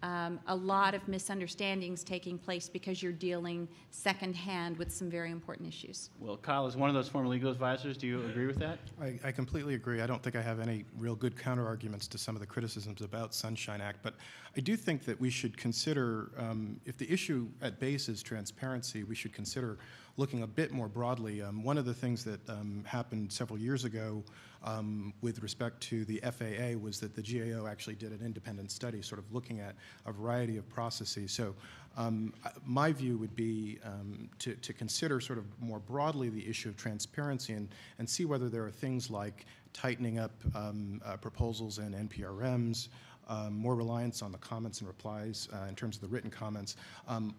a lot of misunderstandings taking place because you're dealing secondhand with some very important issues. Well, Kyle, as one of those former legal advisors, do you agree with that? I completely agree. I don't think I have any real good counter-arguments to some of the criticisms about Sunshine Act, but I do think that we should consider, if the issue at base is transparency, we should consider looking a bit more broadly. One of the things that happened several years ago with respect to the FAA was that the GAO actually did an independent study sort of looking at a variety of processes. So my view would be to consider sort of more broadly the issue of transparency and see whether there are things like tightening up proposals and NPRMs, more reliance on the comments and replies in terms of the written comments.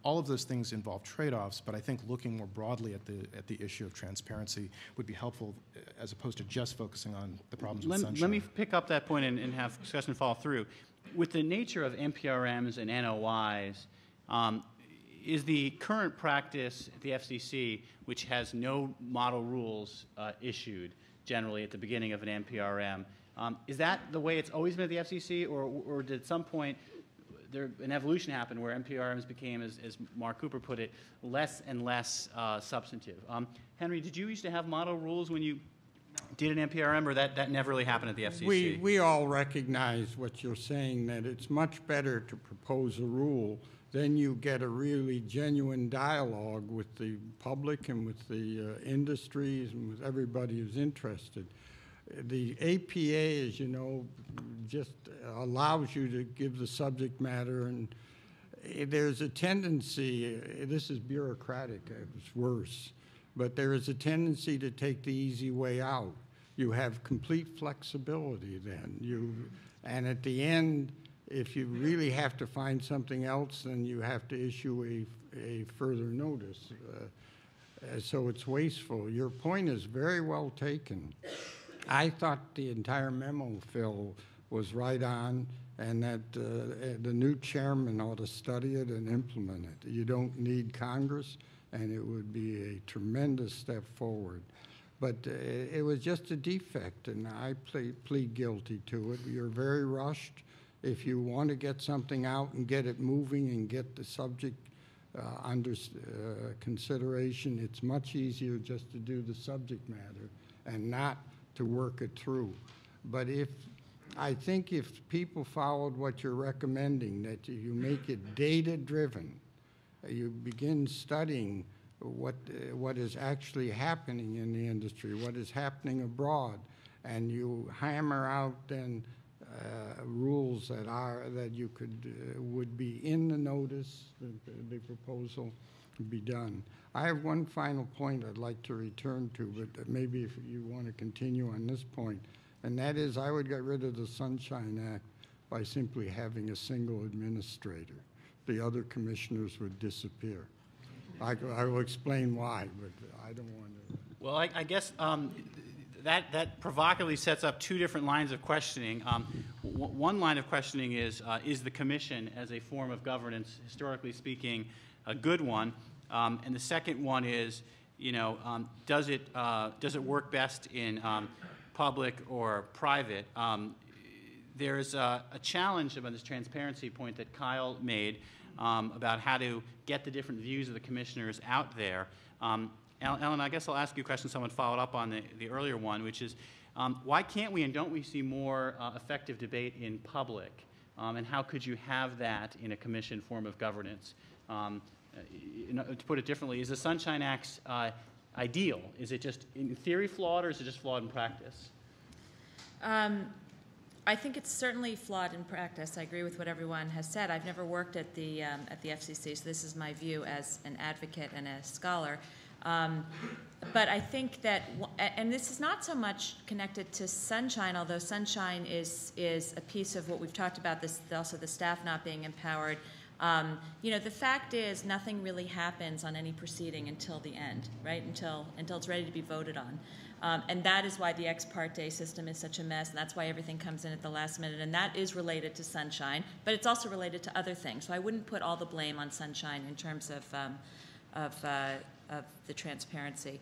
All of those things involve trade-offs, but I think looking more broadly at the issue of transparency would be helpful as opposed to just focusing on the problems with Sunshine. Let me pick up that point and have discussion follow through. With the nature of NPRMs and NOIs, is the current practice at the FCC, which has no model rules issued generally at the beginning of an NPRM, is that the way it's always been at the FCC, or did at some point an evolution happen where NPRMs became, as Mark Cooper put it, less and less substantive? Henry, did you used to have model rules when you did an NPRM, or that never really happened at the FCC? We all recognize what you're saying, that it's much better to propose a rule. Then you get a really genuine dialogue with the public and with the industries and with everybody who's interested. The APA, as you know, just allows you to give the subject matter, and there's a tendency, this is bureaucratic, it's worse, but there is a tendency to take the easy way out. You have complete flexibility then. And at the end, if you really have to find something else, then you have to issue a further notice. So it's wasteful. Your point is very well taken. I thought the entire memo, Phil, was right on, and that the new chairman ought to study it and implement it. You don't need Congress, and it would be a tremendous step forward. But it was just a defect, and I plead guilty to it. You're very rushed. If you want to get something out and get it moving and get the subject under consideration, it's much easier just to do the subject matter and not to work it through. But I think if people followed what you're recommending, that you make it data-driven, you begin studying what is actually happening in the industry, what is happening abroad, and you hammer out then rules that you would be in the notice, the proposal would be done. I have one final point I'd like to return to, but maybe if you want to continue on this point, and that is I would get rid of the Sunshine Act by simply having a single administrator. The other commissioners would disappear. I will explain why, but I don't want to. Well, I guess that provocatively sets up two different lines of questioning. One line of questioning is the commission as a form of governance, historically speaking, a good one? And the second one is, does it work best in public or private? There's a challenge about this transparency point that Kyle made about how to get the different views of the commissioners out there. Ellen, I guess I'll ask you a question someone followed up on the earlier one, which is, why can't we and don't we see more effective debate in public? And how could you have that in a commission form of governance? To put it differently, is the Sunshine Act ideal? Is it just in theory flawed, or is it just flawed in practice? I think it's certainly flawed in practice. I agree with what everyone has said. I've never worked at the FCC, so this is my view as an advocate and a scholar. But I think that, and this is not so much connected to Sunshine, although Sunshine is a piece of what we've talked about, this also the staff not being empowered. The fact is nothing really happens on any proceeding until the end, right? Until it's ready to be voted on. And that is why the ex parte system is such a mess, and that's why everything comes in at the last minute, and that is related to Sunshine, but it's also related to other things. So I wouldn't put all the blame on Sunshine in terms of the transparency.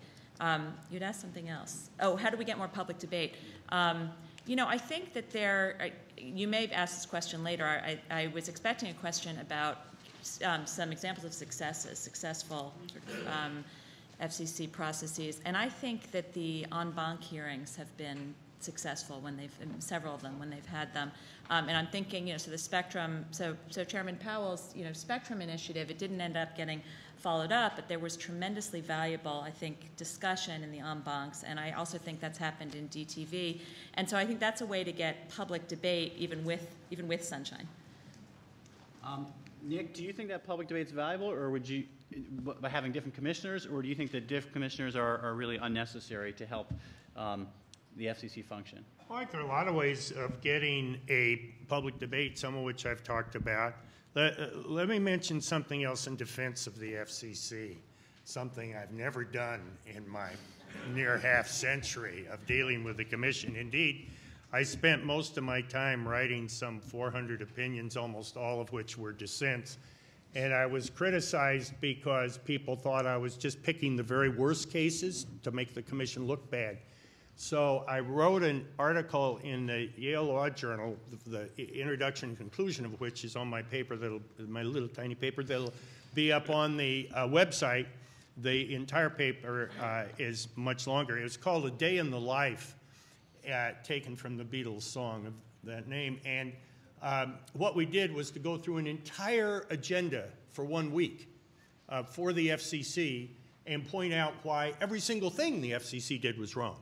You'd ask something else. Oh, how do we get more public debate? You know, I think that you may have asked this question later. I was expecting a question about some examples of successful FCC processes, and I think that the en banc hearings have been successful when several of them when they've had them. And I'm thinking, so the Spectrum, so Chairman Powell's, Spectrum initiative, it didn't end up getting followed up, but there was tremendously valuable, I think, discussion in the en bancs, and I also think that's happened in DTV. And so I think that's a way to get public debate even with sunshine. Nick, do you think that public debate's valuable, or would you, by having different commissioners, or do you think that different commissioners are really unnecessary to help the FCC function? I think there are a lot of ways of getting a public debate, some of which I've talked about. Let me mention something else in defense of the FCC, something I've never done in my near half century of dealing with the commission. Indeed, I spent most of my time writing some 400 opinions, almost all of which were dissents, and I was criticized because people thought I was just picking the very worst cases to make the commission look bad. So I wrote an article in the Yale Law Journal, the introduction and conclusion of which is on my paper, my little tiny paper that'll be up on the website. The entire paper is much longer. It was called A Day in the Life, taken from the Beatles song of that name. And what we did was to go through an entire agenda for 1 week for the FCC and point out why every single thing the FCC did was wrong,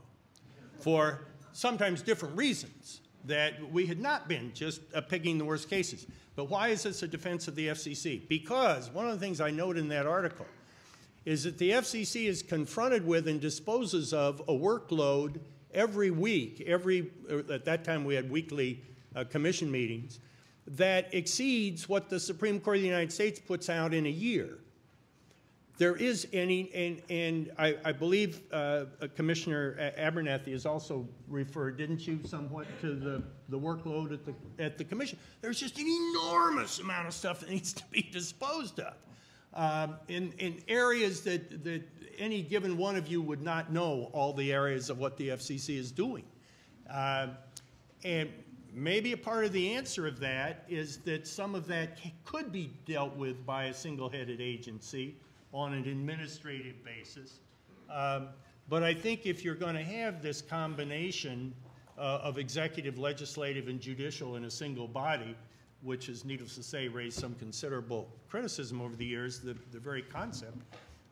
for sometimes different reasons, that we had not been just picking the worst cases. But why is this a defense of the FCC? Because one of the things I note in that article is that the FCC is confronted with and disposes of a workload every week, at that time we had weekly commission meetings, that exceeds what the Supreme Court of the United States puts out in a year. There is and I believe Commissioner Abernathy has also referred, didn't you, somewhat to the workload at the commission. There's just an enormous amount of stuff that needs to be disposed of in areas that any given one of you would not know all the areas of what the FCC is doing. And maybe a part of the answer of that is that some of that could be dealt with by a single-headed agency on an administrative basis. But I think if you're going to have this combination of executive, legislative, and judicial in a single body, which is, needless to say, raised some considerable criticism over the years, the very concept,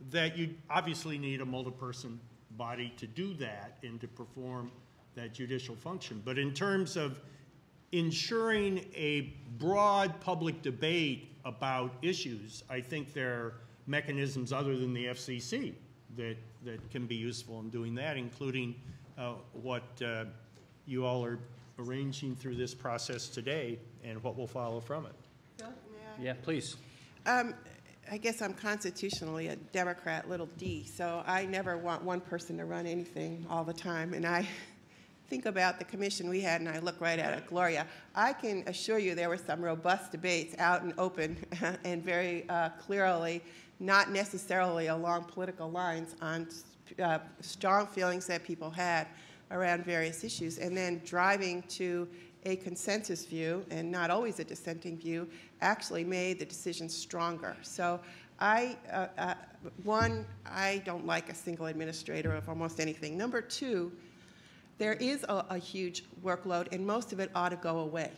that you obviously need a multi-person body to do that and to perform that judicial function. But in terms of ensuring a broad public debate about issues, I think there are mechanisms other than the FCC that can be useful in doing that, including what you all are arranging through this process today and what will follow from it. Phil, may I? Yeah, please. I guess I'm constitutionally a Democrat, little d, so I never want one person to run anything all the time. And I think about the commission we had, and I look right at it, Gloria. I can assure you there were some robust debates out and open and very clearly, not necessarily along political lines, on strong feelings that people had around various issues, and then driving to a consensus view, and not always a dissenting view, actually made the decision stronger. So one, I don't like a single administrator of almost anything. Number two, there is a huge workload, and most of it ought to go away.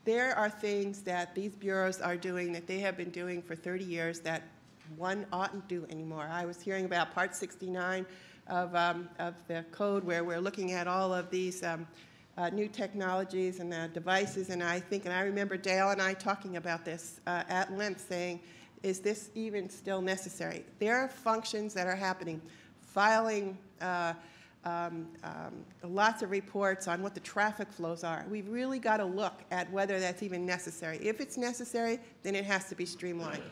There are things that these bureaus are doing that they have been doing for 30 years that one oughtn't do anymore. I was hearing about Part 69 of the code, where we're looking at all of these new technologies and devices, and I remember Dale and I talking about this at length, saying, is this even still necessary? There are functions that are happening, filing lots of reports on what the traffic flows are. We've really got to look at whether that's even necessary. If it's necessary, then it has to be streamlined.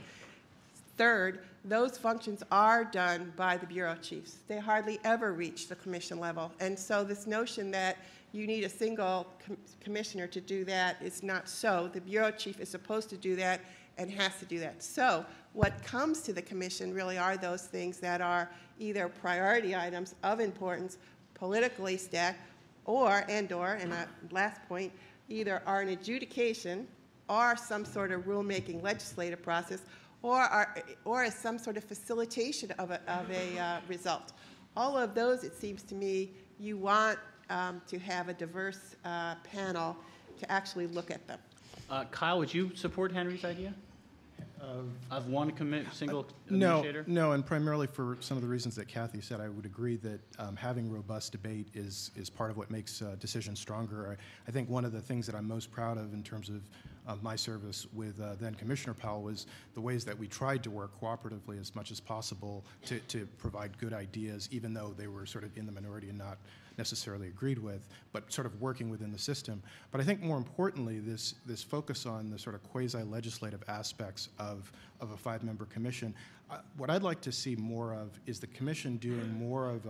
Third, those functions are done by the bureau chiefs. They hardly ever reach the commission level. And so this notion that you need a single commissioner to do that is not so. The bureau chief is supposed to do that and has to do that. So what comes to the commission really are those things that are either priority items of importance, politically stacked, and last point, either are an adjudication or some sort of rulemaking legislative process, or as some sort of facilitation of a result. All of those, it seems to me, you want to have a diverse panel to actually look at them. Kyle, would you support Henry's idea of one single No, administrator? no, and primarily for some of the reasons that Kathy said, I would agree that having robust debate is part of what makes decisions stronger. I think one of the things that I'm most proud of in terms of my service with then Commissioner Powell was the ways that we tried to work cooperatively as much as possible to provide good ideas, even though they were sort of in the minority and not necessarily agreed with, but sort of working within the system. But I think more importantly, this focus on the sort of quasi-legislative aspects of a 5-member commission, what I'd like to see more of is the commission doing more of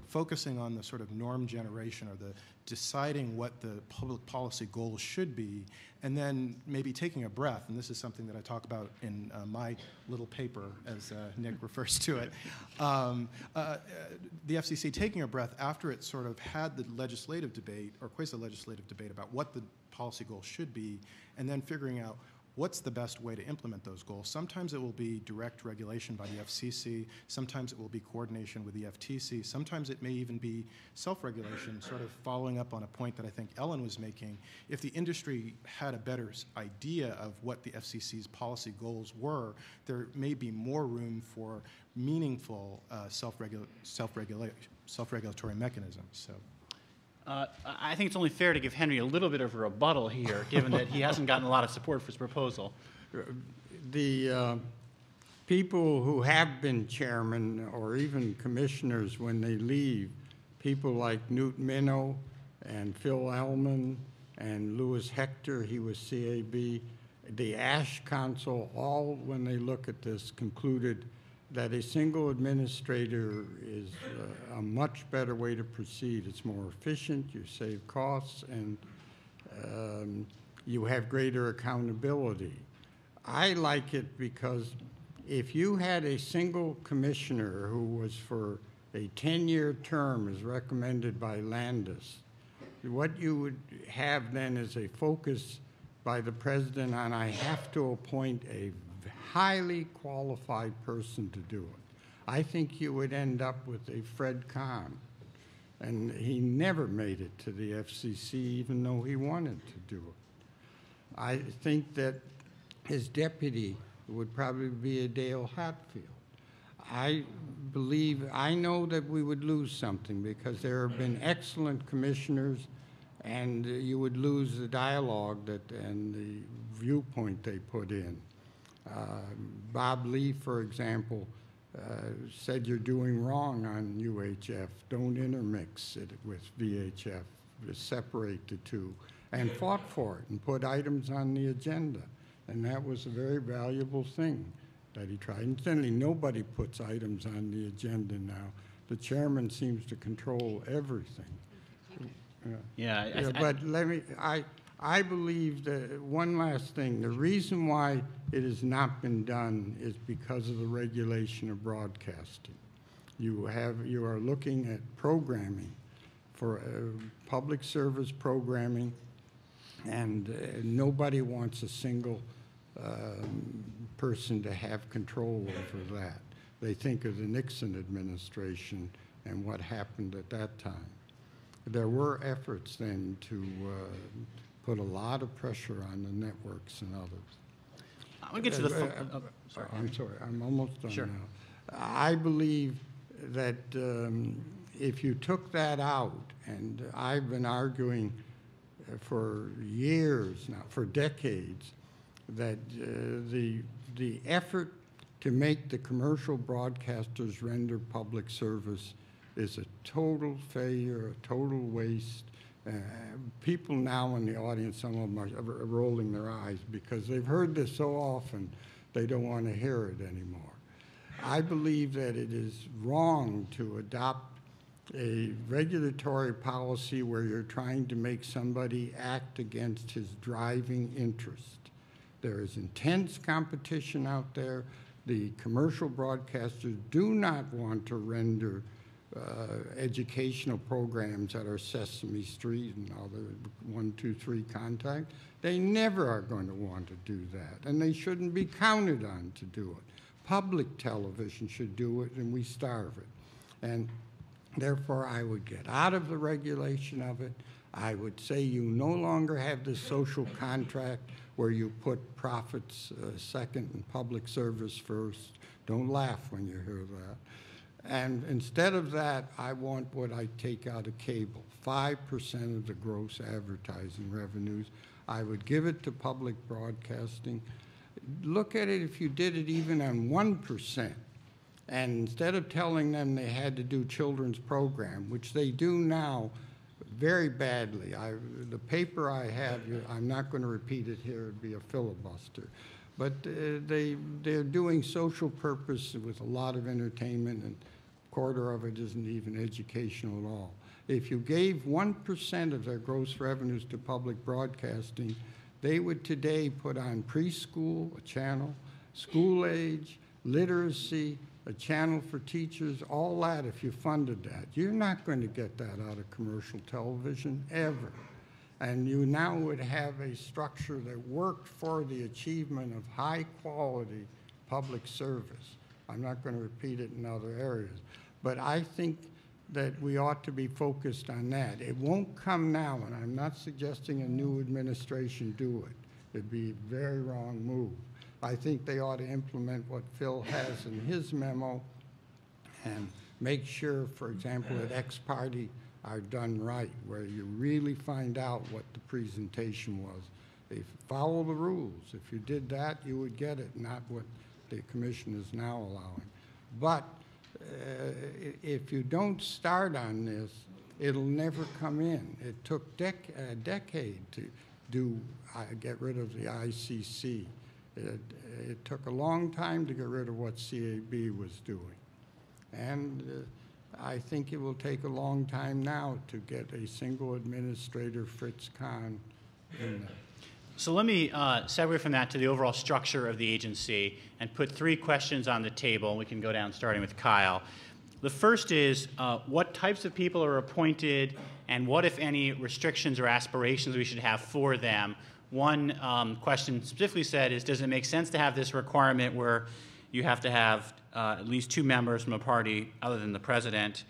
focusing on the sort of norm generation, or the deciding what the public policy goals should be, and then maybe taking a breath, and this is something that I talk about in my little paper, as Nick refers to it, the FCC taking a breath after it sort of had the legislative debate, or quasi-legislative debate, about what the policy goals should be, and then figuring out what's the best way to implement those goals. Sometimes it will be direct regulation by the FCC, sometimes it will be coordination with the FTC, sometimes it may even be self-regulation, sort of following up on a point that I think Ellen was making. If the industry had a better idea of what the FCC's policy goals were, there may be more room for meaningful self-regulatory mechanisms. So. I think it's only fair to give Henry a little bit of a rebuttal here, given that he hasn't gotten a lot of support for his proposal. The people who have been chairman or even commissioners, when they leave, people like Newt Minow and Phil Ellman and Louis Hector, he was CAB, the Ash Council, all, when they look at this, concluded that a single administrator is a much better way to proceed. It's more efficient, you save costs, and you have greater accountability. I like it because if you had a single commissioner who was for a 10-year term as recommended by Landis, what you would have then is a focus by the president on, I have to appoint a highly qualified person to do it. I think you would end up with a Fred Kahn, and he never made it to the FCC even though he wanted to do it. I think that his deputy would probably be a Dale Hatfield. I know that we would lose something because there have been excellent commissioners, and you would lose the dialogue and the viewpoint they put in. Bob Lee, for example, said you're doing wrong on UHF. Don't intermix it with VHF. Separate the two, and fought for it and put items on the agenda. And that was a very valuable thing that he tried. Incidentally, nobody puts items on the agenda now. The chairman seems to control everything. But I believe that one last thing, the reason why it has not been done is because of the regulation of broadcasting. You are looking at programming for public service programming, and nobody wants a single person to have control over that. They think of the Nixon administration and what happened at that time. There were efforts then to put a lot of pressure on the networks and others. I'm going to get to the... sorry. I'm sorry, I'm almost done Sure. now. I believe that if you took that out, and I've been arguing for years now, for decades, that the effort to make the commercial broadcasters render public service is a total failure, a total waste. People now in the audience, some of them are rolling their eyes because they've heard this so often they don't want to hear it anymore. I believe that it is wrong to adopt a regulatory policy where you're trying to make somebody act against his driving interest. There is intense competition out there. The commercial broadcasters do not want to render educational programs that are Sesame Street and all the 1, 2, 3 contact. They never are going to want to do that, and they shouldn't be counted on to do it. Public television should do it, and we starve it. And therefore, I would get out of the regulation of it. I would say you no longer have this social contract where you put profits second and public service first. Don't laugh when you hear that. And instead of that, I want what I take out of cable, 5% of the gross advertising revenues. I would give it to public broadcasting. Look at it if you did it even on 1%. And instead of telling them they had to do children's program, which they do now very badly. The paper I have, I'm not going to repeat it here, it'd be a filibuster. But they're doing social purpose with a lot of entertainment, and a quarter of it isn't even educational at all. If you gave 1% of their gross revenues to public broadcasting, they would today put on preschool, a channel, school age, literacy, a channel for teachers, all that if you funded that. You're not going to get that out of commercial television, ever. And you now would have a structure that worked for the achievement of high-quality public service. I'm not going to repeat it in other areas. But I think that we ought to be focused on that. It won't come now, and I'm not suggesting a new administration do it. It'd be a very wrong move. I think they ought to implement what Phil has in his memo and make sure, for example, that ex-parte are done right, where you really find out what the presentation was. They follow the rules. If you did that, you would get it, not what the commission is now allowing. But if you don't start on this, it'll never come in. It took a decade to get rid of the ICC. It took a long time to get rid of what CAB was doing. And I think it will take a long time now to get a single administrator, Fritz Kahn, in there. So let me segue from that to the overall structure of the agency and put 3 questions on the table. We can go down starting with Kyle. The first is what types of people are appointed and what, if any, restrictions or aspirations we should have for them. One question specifically said is, does it make sense to have this requirement where you have to have at least 2 members from a party other than the president?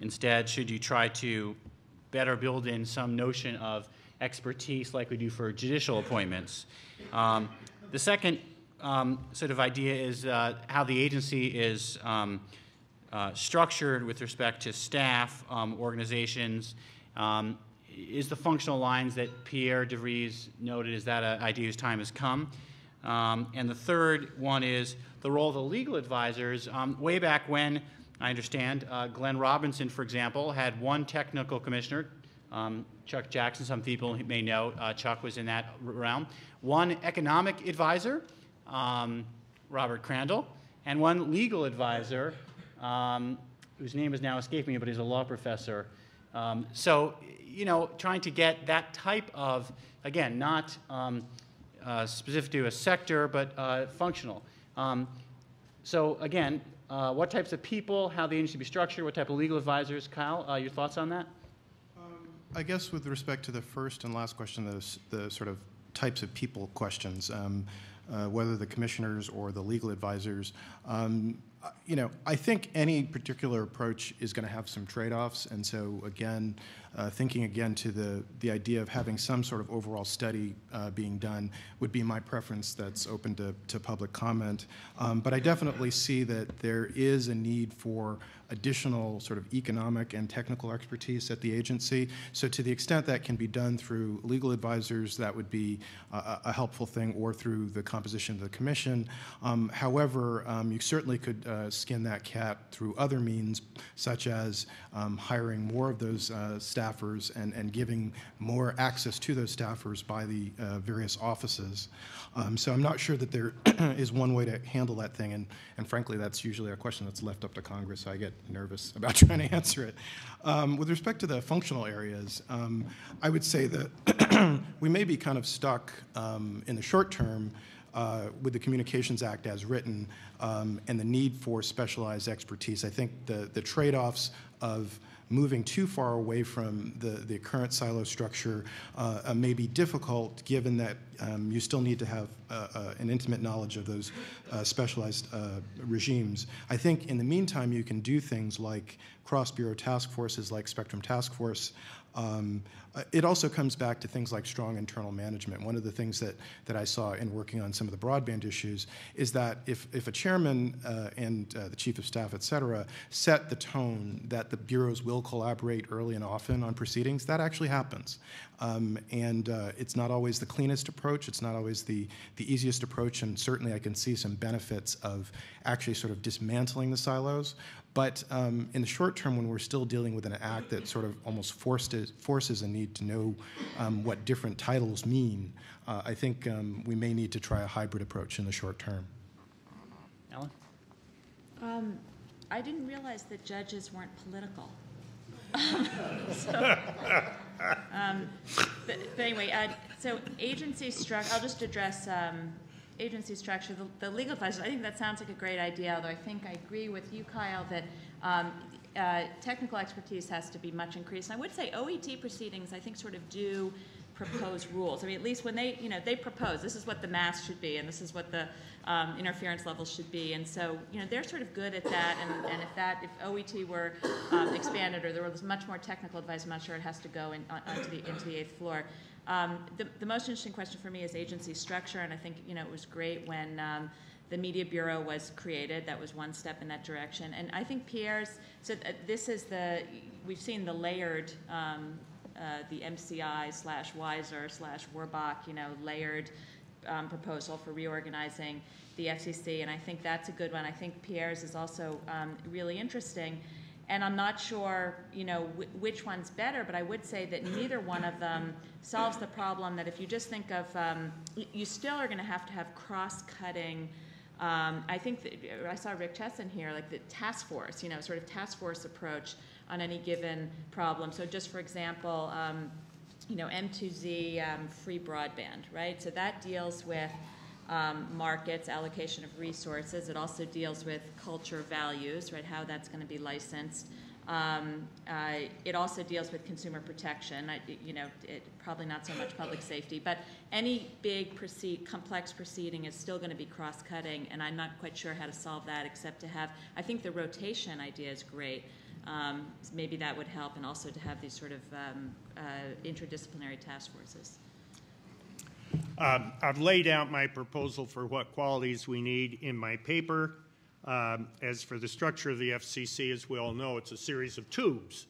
Instead, should you try to better build in some notion of expertise like we do for judicial appointments? The second sort of idea is how the agency is structured with respect to staff, organizations. Is the functional lines that Pierre DeVries noted, is that an idea whose time has come? And the third one is the role of the legal advisors. Way back when, I understand, Glenn Robinson, for example, had 1 technical commissioner, Chuck Jackson, some people may know, Chuck was in that realm, 1 economic advisor, Robert Crandall, and 1 legal advisor, whose name is now escaping me, but he's a law professor. So, you know, trying to get that type of, again, not specific to a sector, but functional. So, again, what types of people, how the agency should be structured, what type of legal advisors? Kyle, your thoughts on that? I guess with respect to the first and last question, the sort of types of people questions, whether the commissioners or the legal advisors, you know, I think any particular approach is going to have some trade-offs, and so again, thinking again to the idea of having some sort of overall study being done would be my preference. That's open to public comment, but I definitely see that there is a need for additional sort of economic and technical expertise at the agency. So to the extent that can be done through legal advisors, that would be a helpful thing, or through the composition of the commission. However, you certainly could skin that cat through other means, such as hiring more of those staffers and giving more access to those staffers by the various offices. So I'm not sure that there is one way to handle that thing, and frankly, that's usually a question that's left up to Congress, so I get nervous about trying to answer it. With respect to the functional areas, I would say that we may be kind of stuck in the short term with the Communications Act as written and the need for specialized expertise. I think the trade-offs of moving too far away from the current silo structure may be difficult, given that you still need to have an intimate knowledge of those specialized regimes. I think in the meantime you can do things like cross-bureau task forces like Spectrum Task Force. It also comes back to things like strong internal management. One of the things that I saw in working on some of the broadband issues is that if a chairman and the chief of staff, et cetera, set the tone that the bureaus will collaborate early and often on proceedings, that actually happens. It's not always the cleanest approach, it's not always the easiest approach, and certainly I can see some benefits of actually sort of dismantling the silos. But in the short term, when we're still dealing with an act that sort of almost forces a need to know what different titles mean, I think we may need to try a hybrid approach in the short term. Ellen? I didn't realize that judges weren't political. But anyway, so agency structure, I'll just address agency structure, the legal advisors. I think that sounds like a great idea, although I think I agree with you, Kyle, that technical expertise has to be much increased. And I would say OET proceedings, I think, sort of do propose rules. I mean, at least when they, they propose, this is what the mass should be, and this is what the interference levels should be. And so, they're sort of good at that. And if OET were expanded, or there was much more technical advice, I'm not sure it has to go into the eighth floor. The most interesting question for me is agency structure, and I think it was great when the Media Bureau was created. That was one step in that direction. And I think Pierre's, so this is we've seen the layered, the MCI/Weiser/Werbach, layered proposal for reorganizing the FCC, and I think that's a good one. I think Pierre's is also really interesting. And I'm not sure, which one's better, but I would say that neither one of them solves the problem that if you just think of, you still are going to have cross-cutting. I think I saw Rick Chesson here, like the task force, sort of task force approach on any given problem. So just for example, M2Z free broadband, right? So that deals with markets, allocation of resources. It also deals with culture values, right, how that's going to be licensed. It also deals with consumer protection, probably not so much public safety, but any big complex proceeding is still going to be cross-cutting, and I'm not quite sure how to solve that except to have, I think the rotation idea is great. Maybe that would help, and also to have these sort of interdisciplinary task forces. I've laid out my proposal for what qualities we need in my paper. As for the structure of the FCC, as we all know, it's a series of tubes.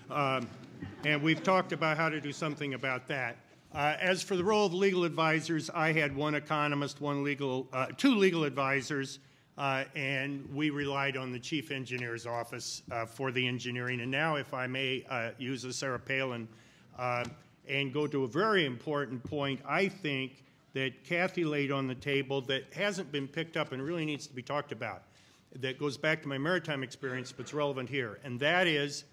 And we've talked about how to do something about that. As for the role of legal advisors, I had one economist, two legal advisors, and we relied on the chief engineer's office for the engineering. And now, if I may use a Sarah Palin, and go to a very important point, I think, that Kathy laid on the table that hasn't been picked up and really needs to be talked about, that goes back to my maritime experience, but it's relevant here. And that is,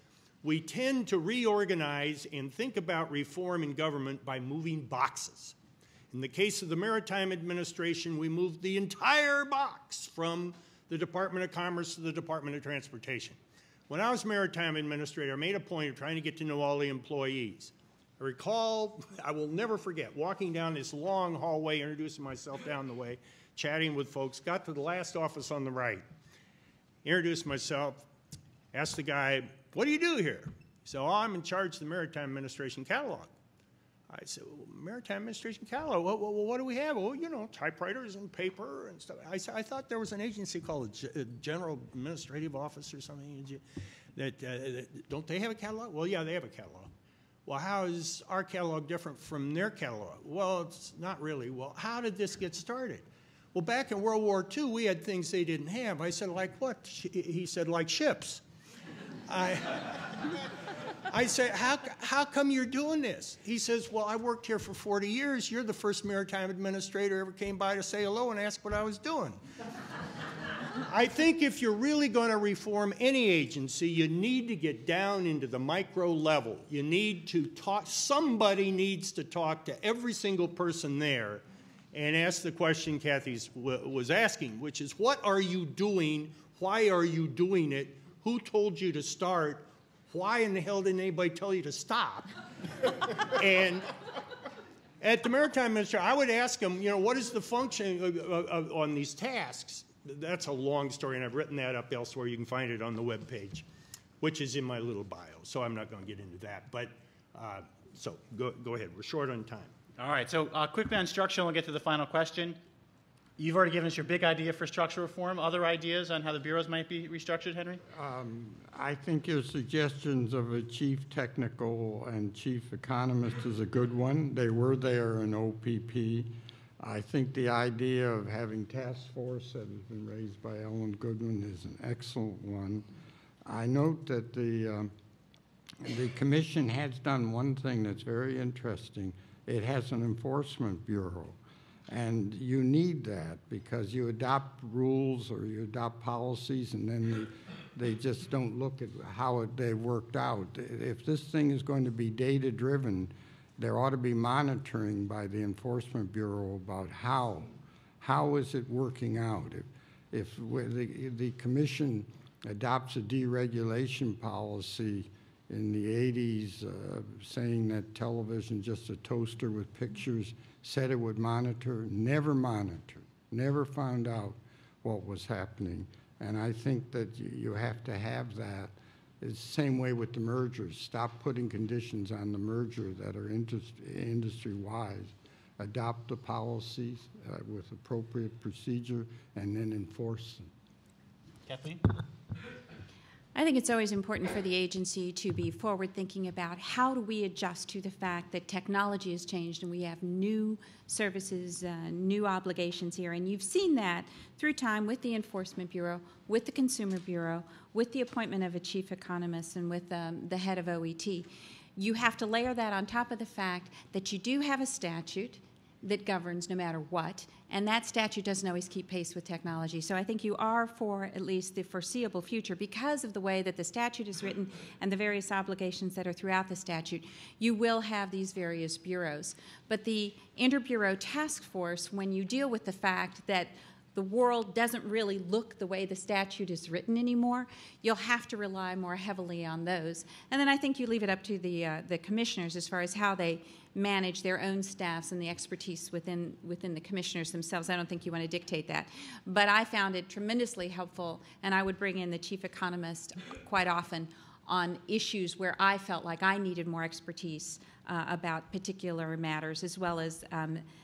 we tend to reorganize and think about reform in government by moving boxes. In the case of the Maritime Administration, we moved the entire box from the Department of Commerce to the Department of Transportation. When I was Maritime Administrator, I made a point of trying to get to know all the employees. I recall, I will never forget, walking down this long hallway, introducing myself down the way, chatting with folks, got to the last office on the right, introduced myself, asked the guy, what do you do here? He said, oh, I'm in charge of the Maritime Administration catalog. I said, well, Maritime Administration catalog, well, what do we have? Well, typewriters and paper and stuff. I said, I thought there was an agency called a General Administrative Office or something. Don't they have a catalog? Well, yeah, they have a catalog. Well, how is our catalog different from their catalog? Well, it's not really. Well, how did this get started? Well, back in World War II, we had things they didn't have. I said, like what? He said, like ships. I said, how come you're doing this? He says, well, I worked here for 40 years. You're the first maritime administrator ever came by to say hello and ask what I was doing. I think if you're really going to reform any agency, you need to get down into the micro level. You need to talk, somebody needs to talk to every single person there and ask the question Kathy was asking, which is, what are you doing? Why are you doing it? Who told you to start? Why in the hell didn't anybody tell you to stop? And at the Maritime Ministry, I would ask them, what is the function on these tasks? That's a long story, and I've written that up elsewhere. You can find it on the webpage, which is in my little bio, so I'm not going to get into that. But so go ahead. We're short on time. All right, so quickly on structure, and we'll get to the final question. You've already given us your big idea for structural reform. Other ideas on how the bureaus might be restructured, Henry? I think your suggestions of a chief technical and chief economist is a good one. They were there in OPP. I think the idea of having task force that has been raised by Ellen Goodman is an excellent one. I note that the commission has done one thing that's very interesting. It has an enforcement bureau. And you need that because you adopt rules or you adopt policies and then they just don't look at how they worked out. If this thing is going to be data-driven, there ought to be monitoring by the Enforcement Bureau about how is it working out. If the commission adopts a deregulation policy in the 80s saying that television, just a toaster with pictures, said it would monitor, never found out what was happening. And I think that you have to have that. It's the same way with the mergers. Stop putting conditions on the merger that are industry-wise. Adopt the policies with appropriate procedure and then enforce them. Kathleen? I think it's always important for the agency to be forward-thinking about how do we adjust to the fact that technology has changed and we have new services, new obligations here. And you've seen that through time with the Enforcement Bureau, with the Consumer Bureau, with the appointment of a chief economist, and with the head of OET. You have to layer that on top of the fact that you do have a statute that governs no matter what, and that statute doesn't always keep pace with technology. So I think you are, for at least the foreseeable future, because of the way that the statute is written and the various obligations that are throughout the statute, you will have these various bureaus. But the Interbureau Task Force, when you deal with the fact that the world doesn't really look the way the statute is written anymore, you'll have to rely more heavily on those. And then I think you leave it up to the commissioners as far as how they manage their own staffs and the expertise within the commissioners themselves. I don't think you want to dictate that. But I found it tremendously helpful, and I would bring in the chief economist quite often on issues where I felt like I needed more expertise about particular matters, as well as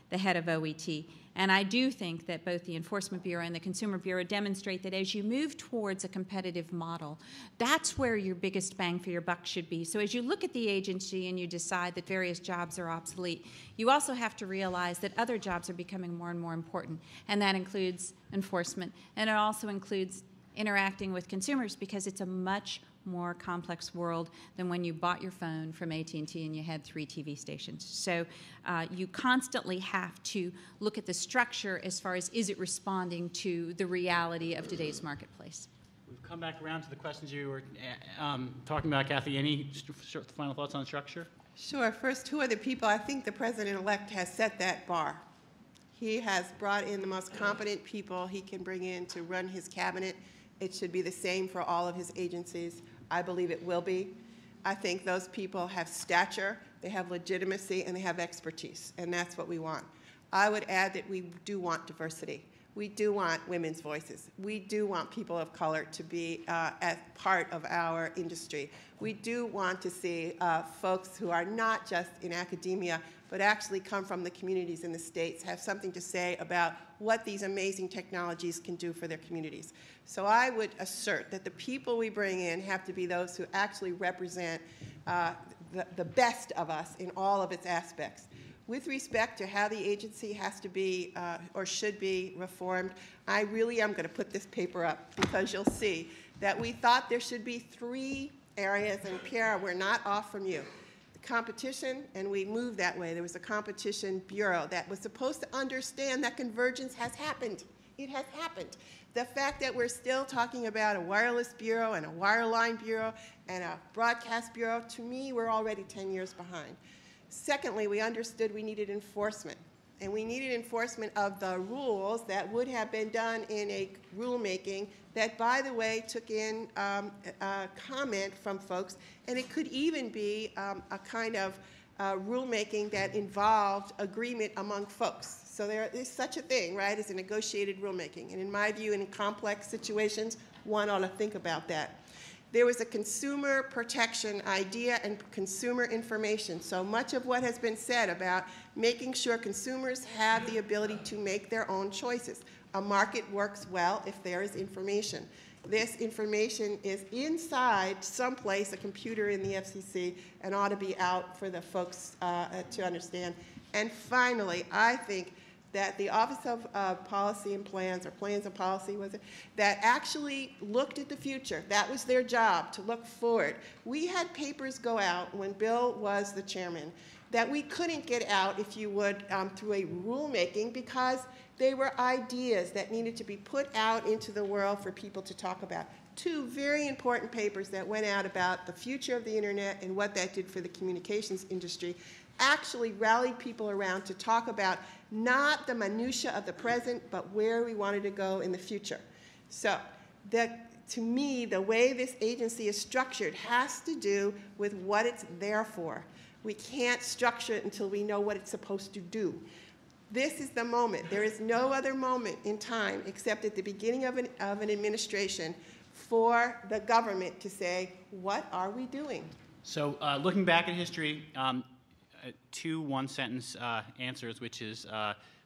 the head of OET. And I do think that both the Enforcement Bureau and the Consumer Bureau demonstrate that as you move towards a competitive model, that's where your biggest bang for your buck should be. So as you look at the agency and you decide that various jobs are obsolete, you also have to realize that other jobs are becoming more and more important, and that includes enforcement, and it also includes interacting with consumers, because it's a much more complex world than when you bought your phone from AT&T and you had 3 TV stations. So you constantly have to look at the structure as far as, is it responding to the reality of today's marketplace? We've come back around to the questions you were talking about, Kathy. Any final thoughts on structure? Sure. First, who are the people? I think the president-elect has set that bar. He has brought in the most competent people he can bring in to run his cabinet. It should be the same for all of his agencies. I believe it will be. I think those people have stature, they have legitimacy, and they have expertise, and that's what we want. I would add that we do want diversity. We do want women's voices. We do want people of color to be as part of our industry. We do want to see folks who are not just in academia, but actually come from the communities in the states, have something to say about what these amazing technologies can do for their communities. So I would assert that the people we bring in have to be those who actually represent the best of us in all of its aspects. With respect to how the agency has to be or should be reformed, I really am going to put this paper up because you'll see that we thought there should be 3 areas, and Pierre, we're not off from you. Competition, and we moved that way. There was a competition bureau that was supposed to understand that convergence has happened. It has happened. The fact that we're still talking about a wireless bureau and a wireline bureau and a broadcast bureau, to me, we're already 10 years behind. Secondly, we understood we needed enforcement. And we needed enforcement of the rules that would have been done in a rulemaking that, by the way, took in comment from folks. And it could even be a kind of rulemaking that involved agreement among folks. So there is such a thing, right, as a negotiated rulemaking. And in my view, in complex situations, one ought to think about that. There was a consumer protection idea and consumer information. So much of what has been said about making sure consumers have the ability to make their own choices. A market works well if there is information. This information is inside someplace, a computer in the FCC, and ought to be out for the folks to understand. And finally, I think that the Office of Policy and Plans, or Plans and Policy, was it, that actually looked at the future. That was their job, to look forward. We had papers go out when Bill was the chairman that we couldn't get out, if you would, through a rulemaking, because they were ideas that needed to be put out into the world for people to talk about. Two very important papers that went out about the future of the internet and what that did for the communications industry actually rallied people around to talk about not the minutia of the present, but where we wanted to go in the future. So to me, the way this agency is structured has to do with what it's there for. We can't structure it until we know what it's supposed to do. This is the moment. There is no other moment in time except at the beginning of an administration for the government to say, what are we doing? So looking back at history, two one-sentence answers, which is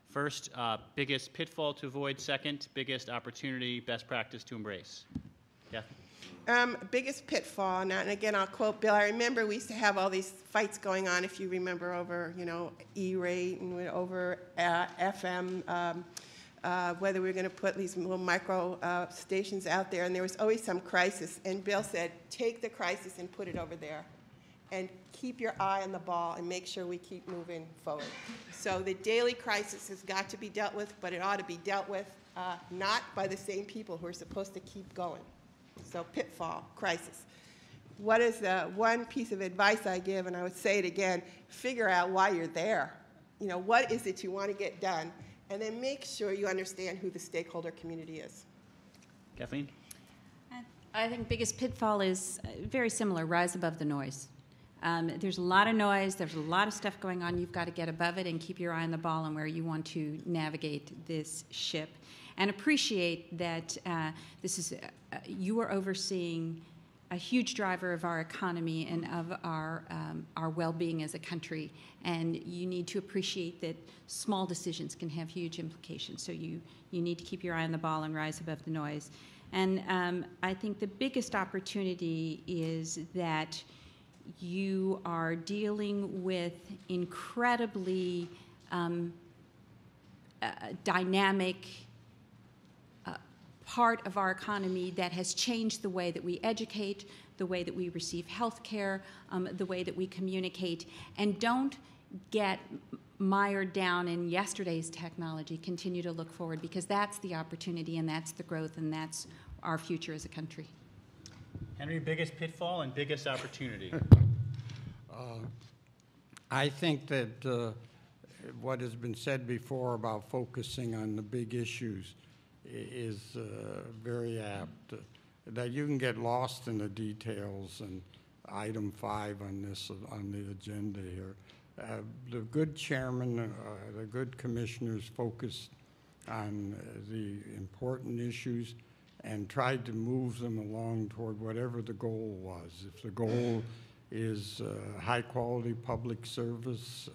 first, biggest pitfall to avoid; second, biggest opportunity, best practice to embrace. Kathy? Biggest pitfall, and again, I'll quote Bill. I remember we used to have all these fights going on, if you remember, over, E-rate and over FM, whether we were going to put these little micro stations out there, and there was always some crisis. And Bill said, take the crisis and put it over there, and keep your eye on the ball and make sure we keep moving forward. So the daily crisis has got to be dealt with, but it ought to be dealt with not by the same people who are supposed to keep going. So pitfall, crisis. What is the one piece of advice I give, and I would say it again, figure out why you're there. What is it you want to get done? And then make sure you understand who the stakeholder community is. Kathleen? I think biggest pitfall is very similar, rise above the noise. There's a lot of noise, there's a lot of stuff going on. You've got to get above it and keep your eye on the ball and where you want to navigate this ship. And appreciate that you are overseeing a huge driver of our economy and of our well-being as a country. And you need to appreciate that small decisions can have huge implications. So you need to keep your eye on the ball and rise above the noise. And I think the biggest opportunity is that you are dealing with incredibly dynamic part of our economy that has changed the way that we educate, the way that we receive health care, the way that we communicate. And don't get mired down in yesterday's technology. Continue to look forward, because that's the opportunity and that's the growth and that's our future as a country. Henry, biggest pitfall and biggest opportunity? I think that what has been said before about focusing on the big issues is very apt. That you can get lost in the details, and item 5 on the agenda here. The good chairman, the good commissioners focused on the important issues and tried to move them along toward whatever the goal was. If the goal is high-quality public service,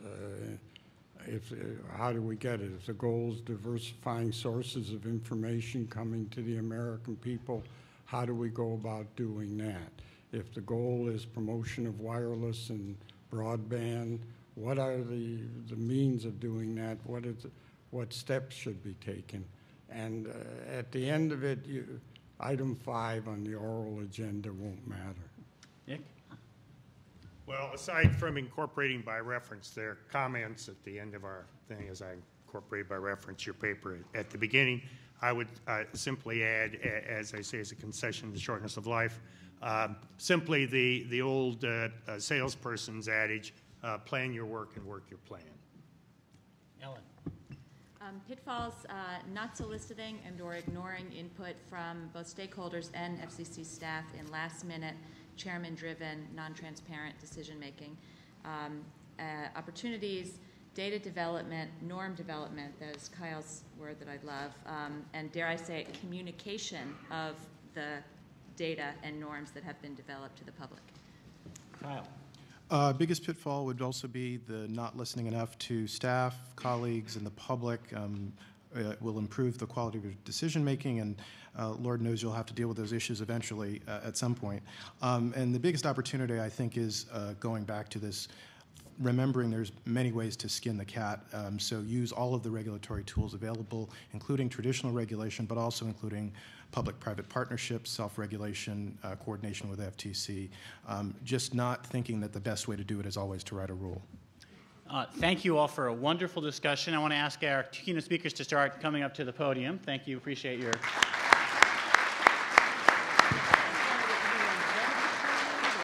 how do we get it? If the goal is diversifying sources of information coming to the American people, how do we go about doing that? If the goal is promotion of wireless and broadband, what are the means of doing that? What steps should be taken? And at the end of it, item 5 on the oral agenda won't matter. Nick? Well, aside from incorporating by reference their comments at the end of our thing, as I incorporate by reference your paper at the beginning, I would simply add, as I say, as a concession to the shortness of life, simply the old salesperson's adage, plan your work and work your plan. Ellen. Pitfalls, not soliciting and or ignoring input from both stakeholders and FCC staff in last-minute, chairman-driven, non-transparent decision-making. Opportunities, data development, norm development, that is Kyle's word that I love, and dare I say it, communication of the data and norms that have been developed to the public. Kyle. Biggest pitfall would also be the not listening enough to staff, colleagues, and the public. Will improve the quality of decision-making, and Lord knows you'll have to deal with those issues eventually at some point. And the biggest opportunity, I think, is going back to this, remembering there's many ways to skin the cat. So use all of the regulatory tools available, including traditional regulation, but also including public-private partnerships, self-regulation, coordination with FTC. Just not thinking that the best way to do it is always to write a rule. Thank you all for a wonderful discussion. I want to ask our keynote speakers to start coming up to the podium. Thank you. Appreciate your